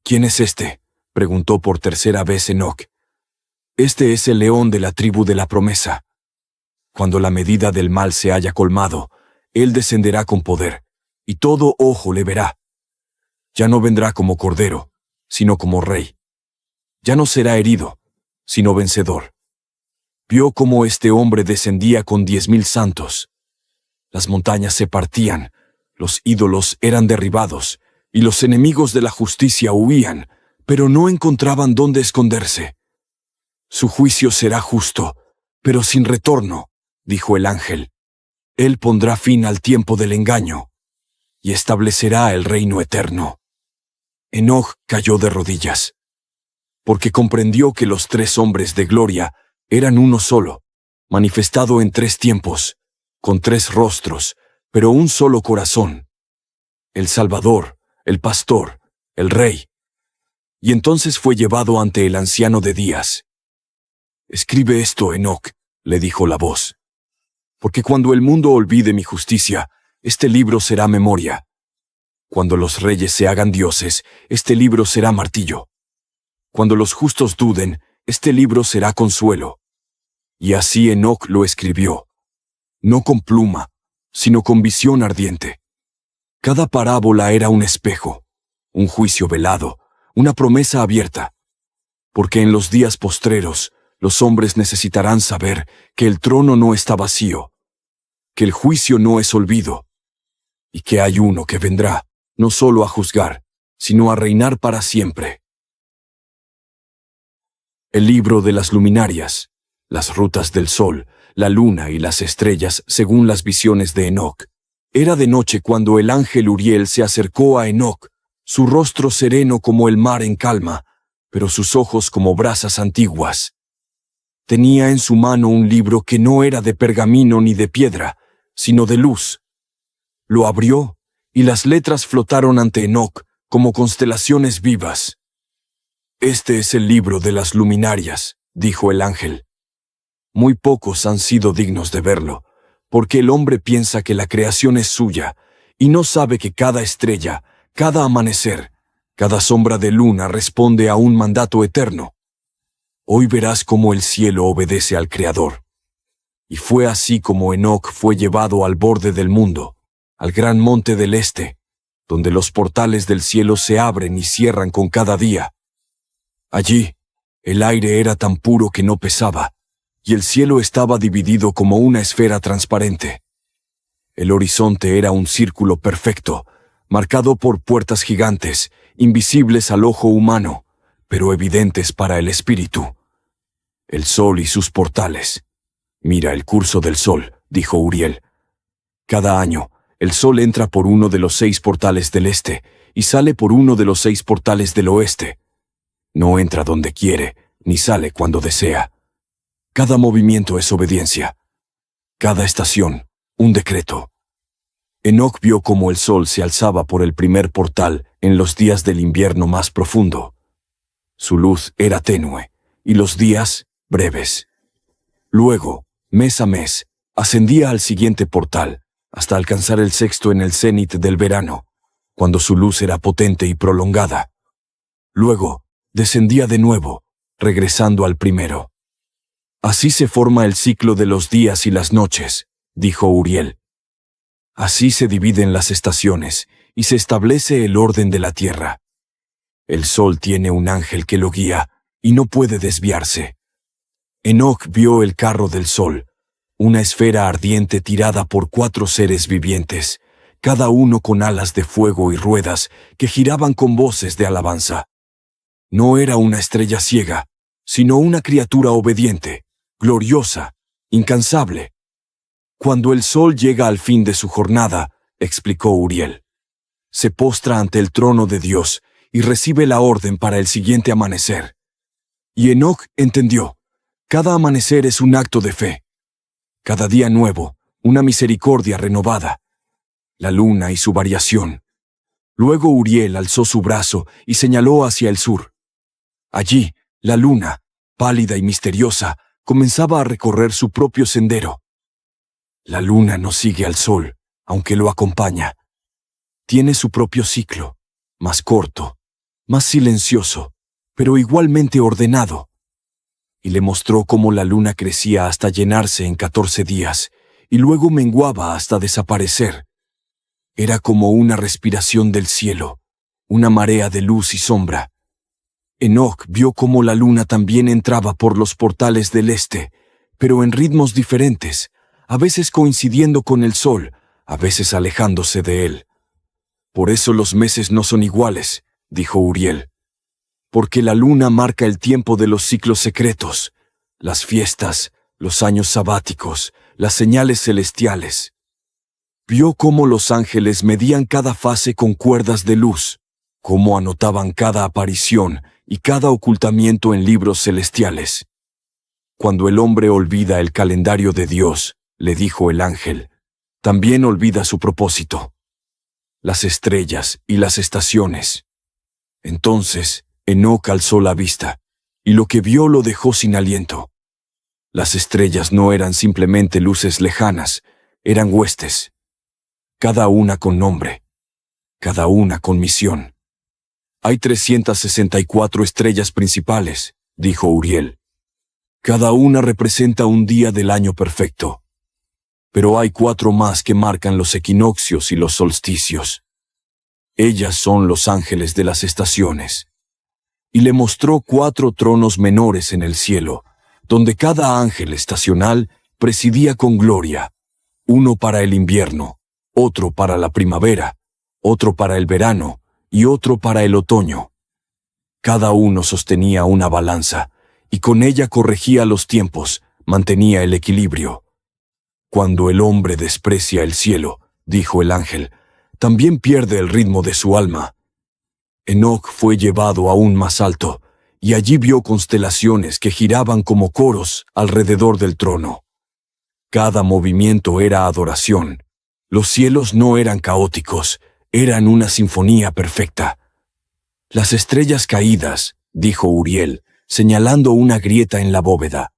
¿Quién es este?, preguntó por tercera vez Enoc. Este es el león de la tribu de la promesa. Cuando la medida del mal se haya colmado, él descenderá con poder, y todo ojo le verá. Ya no vendrá como cordero, sino como rey. Ya no será herido, sino vencedor. Vio cómo este hombre descendía con 10,000 santos. Las montañas se partían, los ídolos eran derribados, y los enemigos de la justicia huían, pero no encontraban dónde esconderse. Su juicio será justo, pero sin retorno, dijo el ángel. Él pondrá fin al tiempo del engaño y establecerá el reino eterno. Enoc cayó de rodillas, porque comprendió que los 3 hombres de gloria eran uno solo, manifestado en 3 tiempos, con 3 rostros, pero un solo corazón. El Salvador, el Pastor, el Rey. Y entonces fue llevado ante el anciano de días. «Escribe esto, Enoc», le dijo la voz, «porque cuando el mundo olvide mi justicia, este libro será memoria. Cuando los reyes se hagan dioses, este libro será martillo. Cuando los justos duden, este libro será consuelo». Y así Enoc lo escribió, no con pluma, sino con visión ardiente. Cada parábola era un espejo, un juicio velado, una promesa abierta. Porque en los días postreros, los hombres necesitarán saber que el trono no está vacío, que el juicio no es olvido, y que hay uno que vendrá, no solo a juzgar, sino a reinar para siempre. El libro de las luminarias, las rutas del sol, la luna y las estrellas según las visiones de Enoc. Era de noche cuando el ángel Uriel se acercó a Enoc, su rostro sereno como el mar en calma, pero sus ojos como brasas antiguas. Tenía en su mano un libro que no era de pergamino ni de piedra, sino de luz. Lo abrió, y las letras flotaron ante Enoc como constelaciones vivas. «Este es el libro de las luminarias», dijo el ángel. «Muy pocos han sido dignos de verlo, porque el hombre piensa que la creación es suya, y no sabe que cada estrella, cada amanecer, cada sombra de luna responde a un mandato eterno. Hoy verás cómo el cielo obedece al Creador». Y fue así como Enoc fue llevado al borde del mundo, al gran monte del este, donde los portales del cielo se abren y cierran con cada día. Allí, el aire era tan puro que no pesaba, y el cielo estaba dividido como una esfera transparente. El horizonte era un círculo perfecto, marcado por puertas gigantes, invisibles al ojo humano, pero evidentes para el espíritu. El sol y sus portales. «Mira el curso del sol», dijo Uriel. «Cada año, el sol entra por uno de los 6 portales del este y sale por uno de los 6 portales del oeste. No entra donde quiere, ni sale cuando desea. Cada movimiento es obediencia. Cada estación, un decreto». Enoc vio cómo el sol se alzaba por el primer portal en los días del invierno más profundo. Su luz era tenue, y los días breves. Luego, mes a mes, ascendía al siguiente portal, hasta alcanzar el 6º en el cenit del verano, cuando su luz era potente y prolongada. Luego, descendía de nuevo, regresando al primero. «Así se forma el ciclo de los días y las noches», dijo Uriel. «Así se dividen las estaciones y se establece el orden de la tierra. El sol tiene un ángel que lo guía y no puede desviarse». Enoc vio el carro del sol, una esfera ardiente tirada por 4 seres vivientes, cada uno con alas de fuego y ruedas que giraban con voces de alabanza. No era una estrella ciega, sino una criatura obediente, gloriosa, incansable. «Cuando el sol llega al fin de su jornada», explicó Uriel, «se postra ante el trono de Dios y recibe la orden para el siguiente amanecer». Y Enoc entendió. Cada amanecer es un acto de fe. Cada día nuevo, una misericordia renovada. La luna y su variación. Luego Uriel alzó su brazo y señaló hacia el sur. Allí, la luna, pálida y misteriosa, comenzaba a recorrer su propio sendero. La luna no sigue al sol, aunque lo acompaña. Tiene su propio ciclo, más corto, más silencioso, pero igualmente ordenado. Y le mostró cómo la luna crecía hasta llenarse en 14 días, y luego menguaba hasta desaparecer. Era como una respiración del cielo, una marea de luz y sombra. Enoc vio cómo la luna también entraba por los portales del este, pero en ritmos diferentes, a veces coincidiendo con el sol, a veces alejándose de él. Por eso los meses no son iguales, dijo Uriel. Porque la luna marca el tiempo de los ciclos secretos, las fiestas, los años sabáticos, las señales celestiales. Vio cómo los ángeles medían cada fase con cuerdas de luz, cómo anotaban cada aparición y cada ocultamiento en libros celestiales. Cuando el hombre olvida el calendario de Dios, le dijo el ángel, también olvida su propósito, las estrellas y las estaciones. Entonces, Enoc alzó la vista, y lo que vio lo dejó sin aliento. Las estrellas no eran simplemente luces lejanas, eran huestes, cada una con nombre, cada una con misión. Hay 364 estrellas principales, dijo Uriel. Cada una representa un día del año perfecto. Pero hay 4 más que marcan los equinoccios y los solsticios. Ellas son los ángeles de las estaciones. Y le mostró 4 tronos menores en el cielo, donde cada ángel estacional presidía con gloria, uno para el invierno, otro para la primavera, otro para el verano y otro para el otoño. Cada uno sostenía una balanza, y con ella corregía los tiempos, mantenía el equilibrio. Cuando el hombre desprecia el cielo, dijo el ángel, también pierde el ritmo de su alma. Enoc fue llevado aún más alto, y allí vio constelaciones que giraban como coros alrededor del trono. Cada movimiento era adoración. Los cielos no eran caóticos, eran una sinfonía perfecta. Las estrellas caídas, dijo Uriel, señalando una grieta en la bóveda,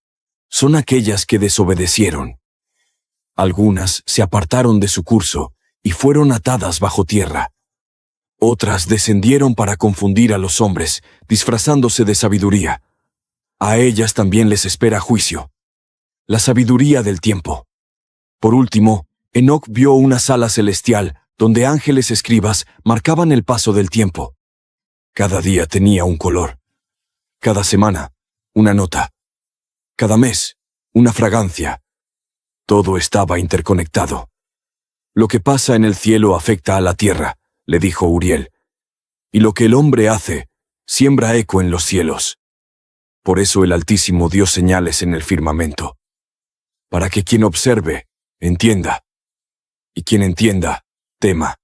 son aquellas que desobedecieron. Algunas se apartaron de su curso y fueron atadas bajo tierra. Otras descendieron para confundir a los hombres, disfrazándose de sabiduría. A ellas también les espera juicio. La sabiduría del tiempo. Por último, Enoc vio una sala celestial donde ángeles escribas marcaban el paso del tiempo. Cada día tenía un color. Cada semana, una nota. Cada mes, una fragancia. Todo estaba interconectado. Lo que pasa en el cielo afecta a la tierra, le dijo Uriel. Y lo que el hombre hace, siembra eco en los cielos. Por eso el Altísimo dio señales en el firmamento. Para que quien observe, entienda. Y quien entienda, tema.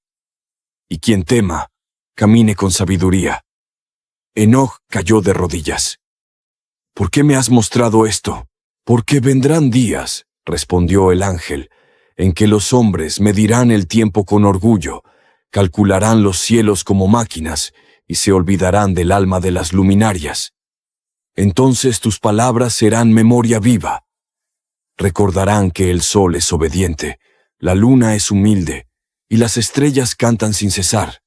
Y quien tema, camine con sabiduría. Enoc cayó de rodillas. ¿Por qué me has mostrado esto? Porque vendrán días, respondió el ángel, en que los hombres medirán el tiempo con orgullo, calcularán los cielos como máquinas y se olvidarán del alma de las luminarias. Entonces tus palabras serán memoria viva. Recordarán que el sol es obediente, la luna es humilde y las estrellas cantan sin cesar.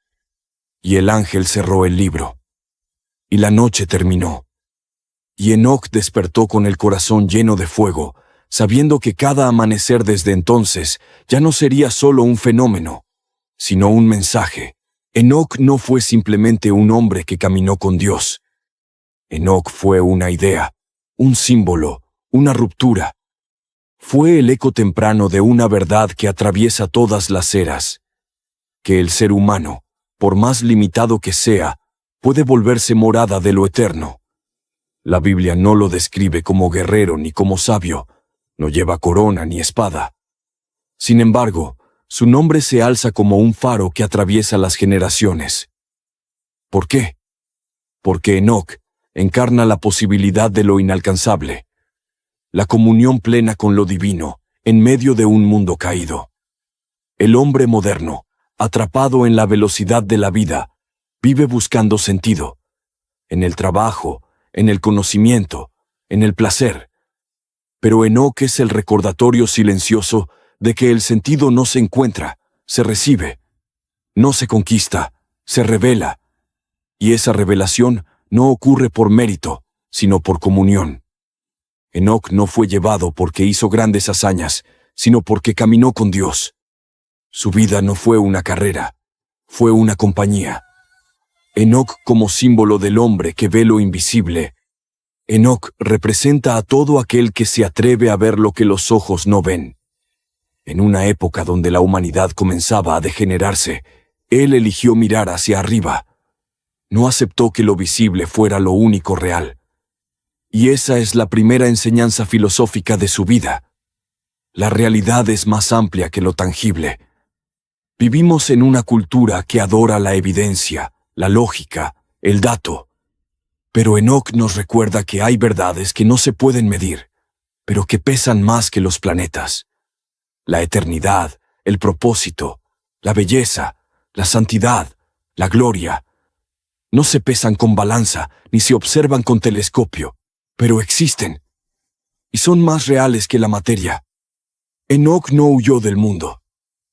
Y el ángel cerró el libro. Y la noche terminó. Y Enoc despertó con el corazón lleno de fuego, sabiendo que cada amanecer desde entonces ya no sería solo un fenómeno, sino un mensaje. Enoc no fue simplemente un hombre que caminó con Dios. Enoc fue una idea, un símbolo, una ruptura. Fue el eco temprano de una verdad que atraviesa todas las eras. Que el ser humano, por más limitado que sea, puede volverse morada de lo eterno. La Biblia no lo describe como guerrero ni como sabio, no lleva corona ni espada. Sin embargo, su nombre se alza como un faro que atraviesa las generaciones. ¿Por qué? Porque Enoc encarna la posibilidad de lo inalcanzable, la comunión plena con lo divino, en medio de un mundo caído. El hombre moderno, atrapado en la velocidad de la vida, vive buscando sentido, en el trabajo, en el conocimiento, en el placer. Pero Enoc es el recordatorio silencioso de que el sentido no se encuentra, se recibe, no se conquista, se revela, y esa revelación no ocurre por mérito, sino por comunión. Enoc no fue llevado porque hizo grandes hazañas, sino porque caminó con Dios. Su vida no fue una carrera, fue una compañía. Enoc como símbolo del hombre que ve lo invisible. Enoc representa a todo aquel que se atreve a ver lo que los ojos no ven. En una época donde la humanidad comenzaba a degenerarse, Él eligió mirar hacia arriba. No aceptó que lo visible fuera lo único real. Y esa es la primera enseñanza filosófica de su vida. La realidad es más amplia que lo tangible. Vivimos en una cultura que adora la evidencia, la lógica, el dato. Pero Enoc nos recuerda que hay verdades que no se pueden medir, pero que pesan más que los planetas. La eternidad, el propósito, la belleza, la santidad, la gloria. No se pesan con balanza ni se observan con telescopio, pero existen. Y son más reales que la materia. Enoc no huyó del mundo.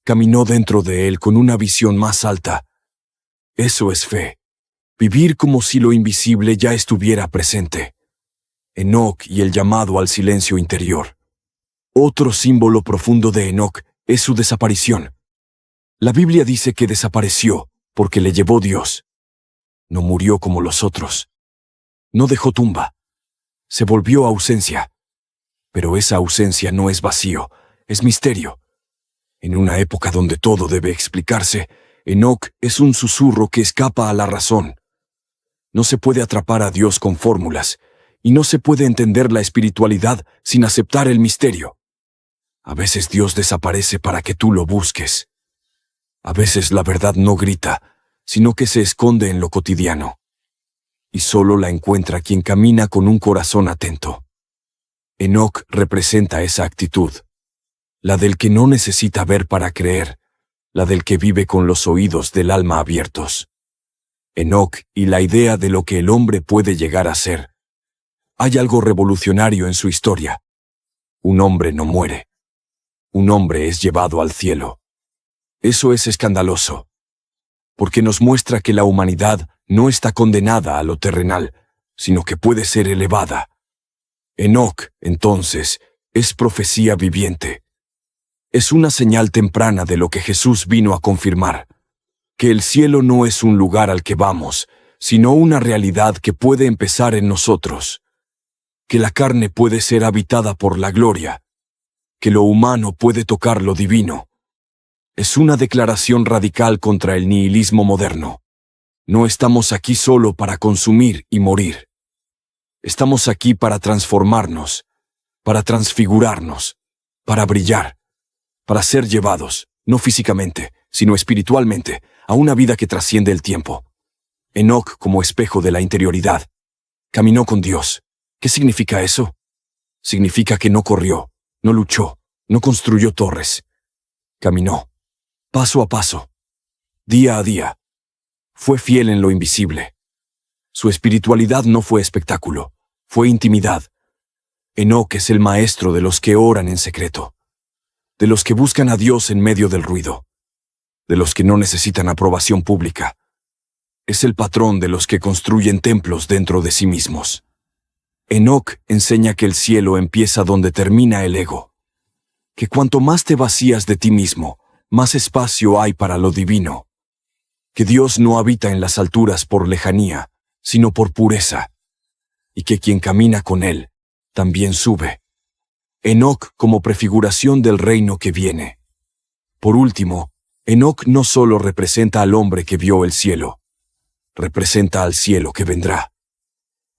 Caminó dentro de él con una visión más alta. Eso es fe. Vivir como si lo invisible ya estuviera presente. Enoc y el llamado al silencio interior. Otro símbolo profundo de Enoc es su desaparición. La Biblia dice que desapareció porque le llevó Dios. No murió como los otros. No dejó tumba. Se volvió ausencia. Pero esa ausencia no es vacío, es misterio. En una época donde todo debe explicarse, Enoc es un susurro que escapa a la razón. No se puede atrapar a Dios con fórmulas, y no se puede entender la espiritualidad sin aceptar el misterio. A veces Dios desaparece para que tú lo busques. A veces la verdad no grita, sino que se esconde en lo cotidiano. Y solo la encuentra quien camina con un corazón atento. Enoc representa esa actitud. La del que no necesita ver para creer, la del que vive con los oídos del alma abiertos. Enoc y la idea de lo que el hombre puede llegar a ser. Hay algo revolucionario en su historia. Un hombre no muere. Un hombre es llevado al cielo. Eso es escandaloso, porque nos muestra que la humanidad no está condenada a lo terrenal, sino que puede ser elevada. Enoc, entonces, es profecía viviente. Es una señal temprana de lo que Jesús vino a confirmar, que el cielo no es un lugar al que vamos, sino una realidad que puede empezar en nosotros, que la carne puede ser habitada por la gloria, que lo humano puede tocar lo divino. Es una declaración radical contra el nihilismo moderno. No estamos aquí solo para consumir y morir. Estamos aquí para transformarnos, para transfigurarnos, para brillar, para ser llevados, no físicamente, sino espiritualmente, a una vida que trasciende el tiempo. Enoc como espejo de la interioridad. Caminó con Dios. ¿Qué significa eso? Significa que no corrió, no luchó, no construyó torres. Caminó, paso a paso, día a día. Fue fiel en lo invisible. Su espiritualidad no fue espectáculo, fue intimidad. Enoc es el maestro de los que oran en secreto, de los que buscan a Dios en medio del ruido, de los que no necesitan aprobación pública. Es el patrón de los que construyen templos dentro de sí mismos. Enoc enseña que el cielo empieza donde termina el ego, que cuanto más te vacías de ti mismo, más espacio hay para lo divino, que Dios no habita en las alturas por lejanía, sino por pureza, y que quien camina con Él también sube. Enoc como prefiguración del reino que viene. Por último, Enoc no solo representa al hombre que vio el cielo, representa al cielo que vendrá.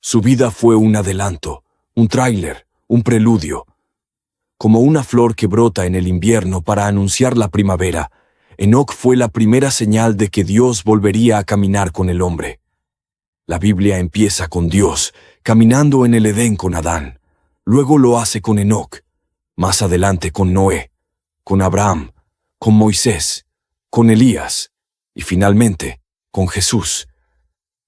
Su vida fue un adelanto, un tráiler, un preludio. Como una flor que brota en el invierno para anunciar la primavera, Enoc fue la primera señal de que Dios volvería a caminar con el hombre. La Biblia empieza con Dios, caminando en el Edén con Adán. Luego lo hace con Enoc, más adelante con Noé, con Abraham, con Moisés, con Elías y finalmente con Jesús.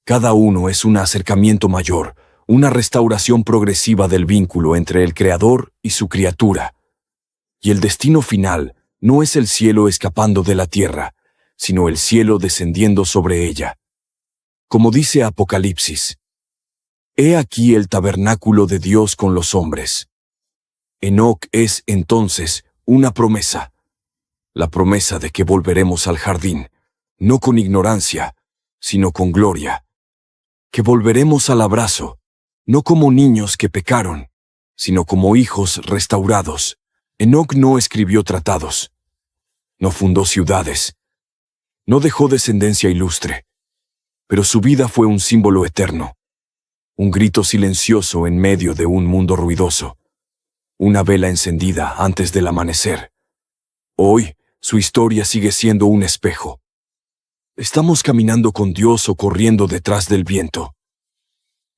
Cada uno es un acercamiento mayor, una restauración progresiva del vínculo entre el Creador y su criatura. Y el destino final no es el cielo escapando de la tierra, sino el cielo descendiendo sobre ella. Como dice Apocalipsis, «He aquí el tabernáculo de Dios con los hombres». Enoc es, entonces, una promesa. La promesa de que volveremos al jardín, no con ignorancia, sino con gloria. Que volveremos al abrazo, no como niños que pecaron, sino como hijos restaurados. Enoc no escribió tratados, no fundó ciudades, No dejó descendencia ilustre, pero su vida fue un símbolo eterno, un grito silencioso en medio de un mundo ruidoso, una vela encendida antes del amanecer. Hoy, su historia sigue siendo un espejo. ¿Estamos caminando con Dios o corriendo detrás del viento?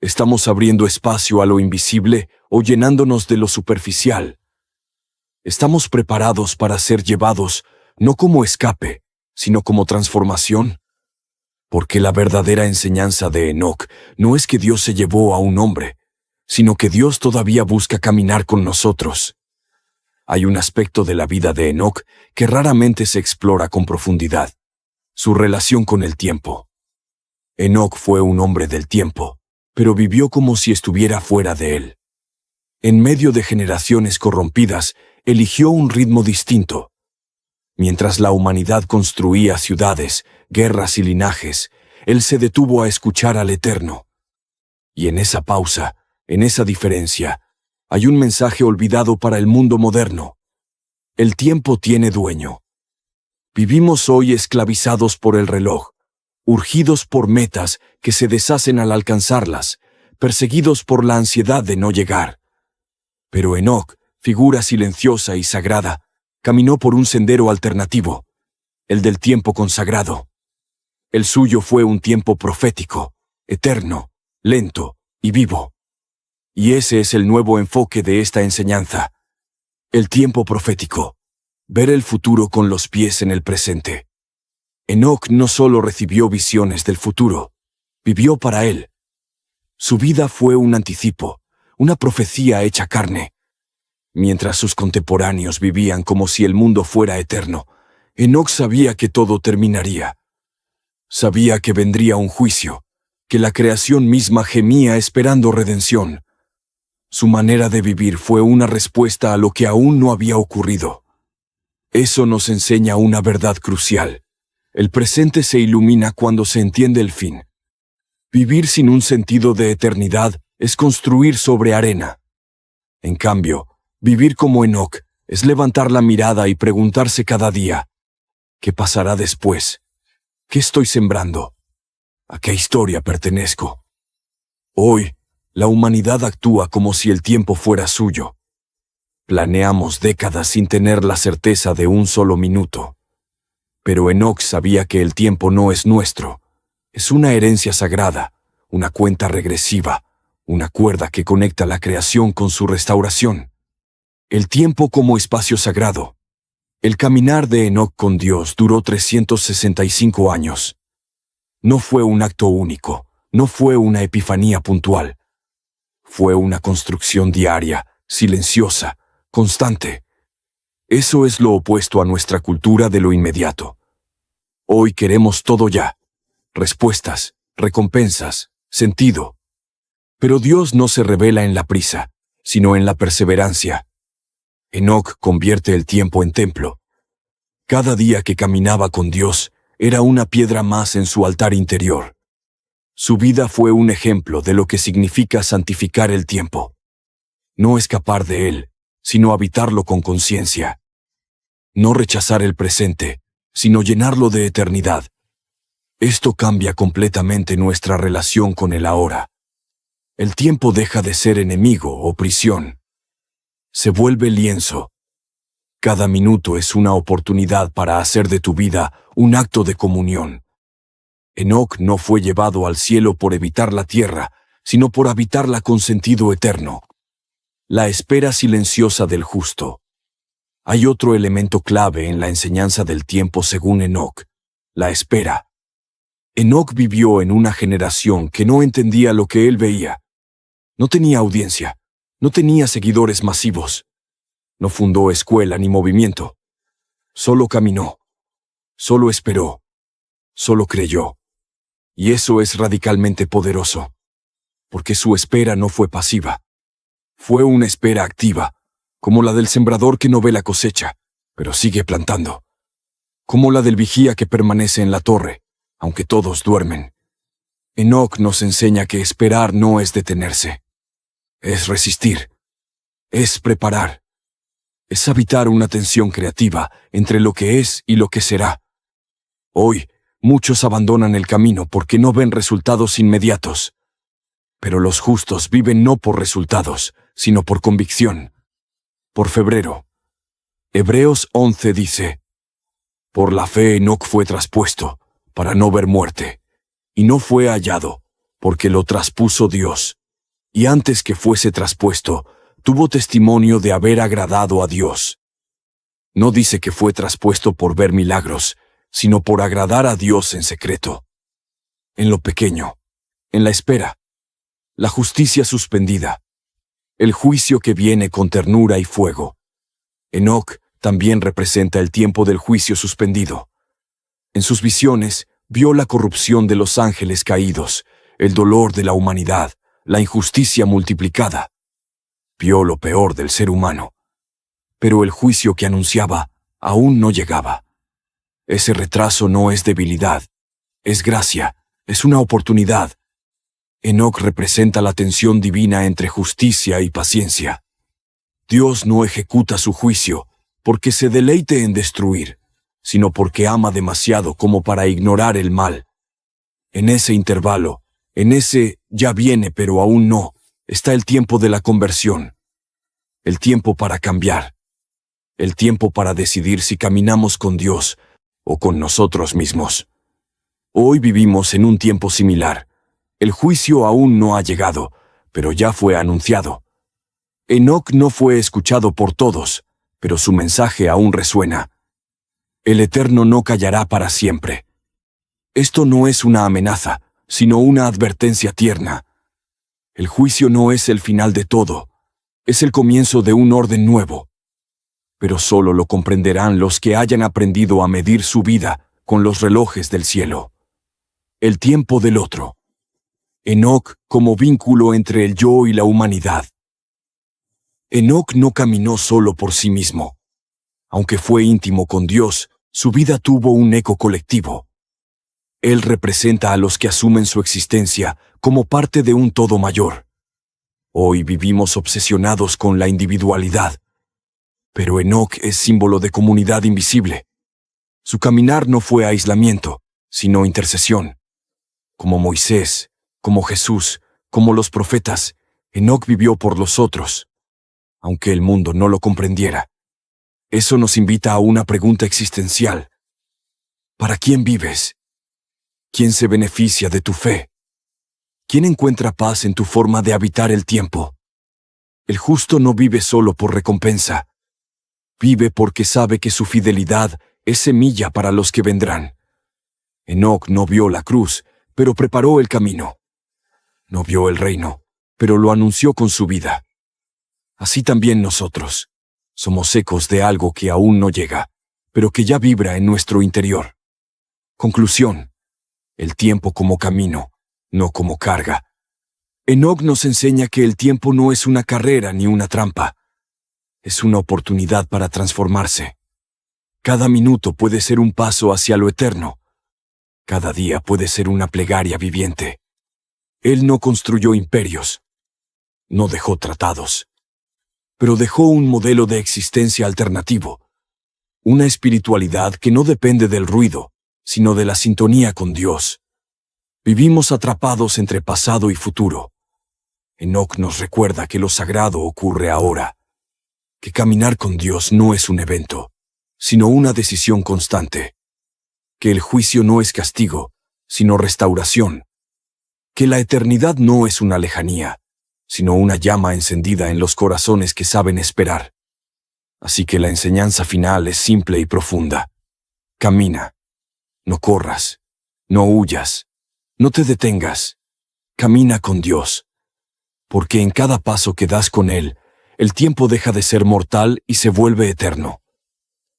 ¿Estamos abriendo espacio a lo invisible o llenándonos de lo superficial? ¿Estamos preparados para ser llevados no como escape, sino como transformación? Porque la verdadera enseñanza de Enoc no es que Dios se llevó a un hombre, sino que Dios todavía busca caminar con nosotros. Hay un aspecto de la vida de Enoc que raramente se explora con profundidad: su relación con el tiempo. Enoc fue un hombre del tiempo, pero vivió como si estuviera fuera de él. En medio de generaciones corrompidas, eligió un ritmo distinto. Mientras la humanidad construía ciudades, guerras y linajes, él se detuvo a escuchar al Eterno. Y en esa pausa, en esa diferencia, hay un mensaje olvidado para el mundo moderno. El tiempo tiene dueño. Vivimos hoy esclavizados por el reloj, urgidos por metas que se deshacen al alcanzarlas, perseguidos por la ansiedad de no llegar. Pero Enoc, figura silenciosa y sagrada, caminó por un sendero alternativo, el del tiempo consagrado. El suyo fue un tiempo profético, eterno, lento y vivo. Y ese es el nuevo enfoque de esta enseñanza. El tiempo profético. Ver el futuro con los pies en el presente. Enoc no solo recibió visiones del futuro, vivió para él. Su vida fue un anticipo, una profecía hecha carne. Mientras sus contemporáneos vivían como si el mundo fuera eterno, Enoc sabía que todo terminaría. Sabía que vendría un juicio, que la creación misma gemía esperando redención. Su manera de vivir fue una respuesta a lo que aún no había ocurrido. Eso nos enseña una verdad crucial. El presente se ilumina cuando se entiende el fin. Vivir sin un sentido de eternidad es construir sobre arena. En cambio, vivir como Enoc es levantar la mirada y preguntarse cada día: ¿qué pasará después? ¿Qué estoy sembrando? ¿A qué historia pertenezco? Hoy, la humanidad actúa como si el tiempo fuera suyo. Planeamos décadas sin tener la certeza de un solo minuto. Pero Enoc sabía que el tiempo no es nuestro. Es una herencia sagrada, una cuenta regresiva, una cuerda que conecta la creación con su restauración. El tiempo como espacio sagrado. El caminar de Enoc con Dios duró 365 años. No fue un acto único, no fue una epifanía puntual. Fue una construcción diaria, silenciosa, constante. Eso es lo opuesto a nuestra cultura de lo inmediato. Hoy queremos todo ya. Respuestas, recompensas, sentido. Pero Dios no se revela en la prisa, sino en la perseverancia. Enoc convierte el tiempo en templo. Cada día que caminaba con Dios era una piedra más en su altar interior. Su vida fue un ejemplo de lo que significa santificar el tiempo. No escapar de él, sino habitarlo con conciencia. No rechazar el presente, sino llenarlo de eternidad. Esto cambia completamente nuestra relación con el ahora. El tiempo deja de ser enemigo o prisión. Se vuelve lienzo. Cada minuto es una oportunidad para hacer de tu vida un acto de comunión. Enoc no fue llevado al cielo por evitar la tierra, sino por habitarla con sentido eterno. La espera silenciosa del justo. Hay otro elemento clave en la enseñanza del tiempo según Enoc: la espera. Enoc vivió en una generación que no entendía lo que él veía. No tenía audiencia, no tenía seguidores masivos. No fundó escuela ni movimiento. Solo caminó. Solo esperó. Solo creyó. Y eso es radicalmente poderoso. Porque su espera no fue pasiva. Fue una espera activa, como la del sembrador que no ve la cosecha, pero sigue plantando. Como la del vigía que permanece en la torre, aunque todos duermen. Enoc nos enseña que esperar no es detenerse. Es resistir. Es preparar. Es habitar una tensión creativa entre lo que es y lo que será. Hoy, Muchos abandonan el camino porque no ven resultados inmediatos. Pero los justos viven no por resultados, sino por convicción. Por febrero. Hebreos 11 dice: Por la fe Enoc fue traspuesto, para no ver muerte, y no fue hallado, porque lo traspuso Dios. Y antes que fuese traspuesto, tuvo testimonio de haber agradado a Dios. No dice que fue traspuesto por ver milagros, sino por agradar a Dios en secreto. En lo pequeño, en la espera, la justicia suspendida, el juicio que viene con ternura y fuego. Enoc también representa el tiempo del juicio suspendido. En sus visiones, vio la corrupción de los ángeles caídos, el dolor de la humanidad, la injusticia multiplicada. Vio lo peor del ser humano. Pero el juicio que anunciaba aún no llegaba. Ese retraso no es debilidad, es gracia, es una oportunidad. Enoc representa la tensión divina entre justicia y paciencia. Dios no ejecuta su juicio porque se deleite en destruir, sino porque ama demasiado como para ignorar el mal. En ese intervalo, en ese ya viene pero aún no, está el tiempo de la conversión, el tiempo para cambiar, el tiempo para decidir si caminamos con Dios o con nosotros mismos. Hoy vivimos en un tiempo similar. El juicio aún no ha llegado, pero ya fue anunciado. Enoc no fue escuchado por todos, pero su mensaje aún resuena. El Eterno no callará para siempre. Esto no es una amenaza, sino una advertencia tierna. El juicio no es el final de todo, es el comienzo de un orden nuevo. Pero solo lo comprenderán los que hayan aprendido a medir su vida con los relojes del cielo. El tiempo del otro. Enoc como vínculo entre el yo y la humanidad. Enoc no caminó solo por sí mismo. Aunque fue íntimo con Dios, su vida tuvo un eco colectivo. Él representa a los que asumen su existencia como parte de un todo mayor. Hoy vivimos obsesionados con la individualidad. Pero Enoc es símbolo de comunidad invisible. Su caminar no fue aislamiento, sino intercesión. Como Moisés, como Jesús, como los profetas, Enoc vivió por los otros, aunque el mundo no lo comprendiera. Eso nos invita a una pregunta existencial. ¿Para quién vives? ¿Quién se beneficia de tu fe? ¿Quién encuentra paz en tu forma de habitar el tiempo? El justo no vive solo por recompensa. Vive porque sabe que su fidelidad es semilla para los que vendrán. Enoc no vio la cruz, pero preparó el camino. No vio el reino, pero lo anunció con su vida. Así también nosotros. Somos ecos de algo que aún no llega, pero que ya vibra en nuestro interior. Conclusión. El tiempo como camino, no como carga. Enoc nos enseña que el tiempo no es una carrera ni una trampa. Es una oportunidad para transformarse. Cada minuto puede ser un paso hacia lo eterno. Cada día puede ser una plegaria viviente. Él no construyó imperios. No dejó tratados. Pero dejó un modelo de existencia alternativo. Una espiritualidad que no depende del ruido, sino de la sintonía con Dios. Vivimos atrapados entre pasado y futuro. Enoc nos recuerda que lo sagrado ocurre ahora. Que caminar con Dios no es un evento, sino una decisión constante. Que el juicio no es castigo, sino restauración. Que la eternidad no es una lejanía, sino una llama encendida en los corazones que saben esperar. Así que la enseñanza final es simple y profunda. Camina. No corras. No huyas. No te detengas. Camina con Dios. Porque en cada paso que das con Él, el tiempo deja de ser mortal y se vuelve eterno.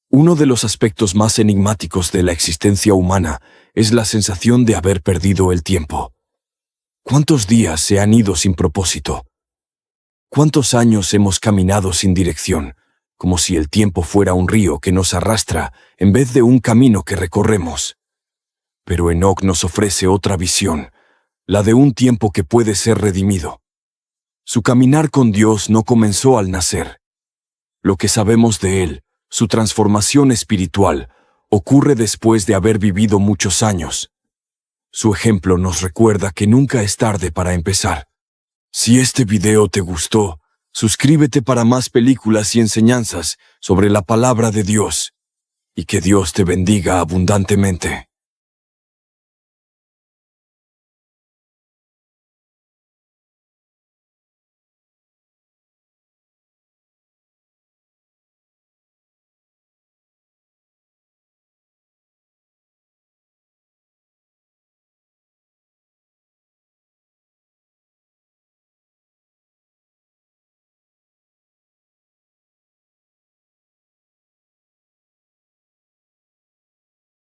Uno de los aspectos más enigmáticos de la existencia humana es la sensación de haber perdido el tiempo. ¿Cuántos días se han ido sin propósito? ¿Cuántos años hemos caminado sin dirección, como si el tiempo fuera un río que nos arrastra en vez de un camino que recorremos? Pero Enoc nos ofrece otra visión, la de un tiempo que puede ser redimido. Su caminar con Dios no comenzó al nacer. Lo que sabemos de él, su transformación espiritual, ocurre después de haber vivido muchos años. Su ejemplo nos recuerda que nunca es tarde para empezar. Si este video te gustó, suscríbete para más películas y enseñanzas sobre la palabra de Dios, y que Dios te bendiga abundantemente.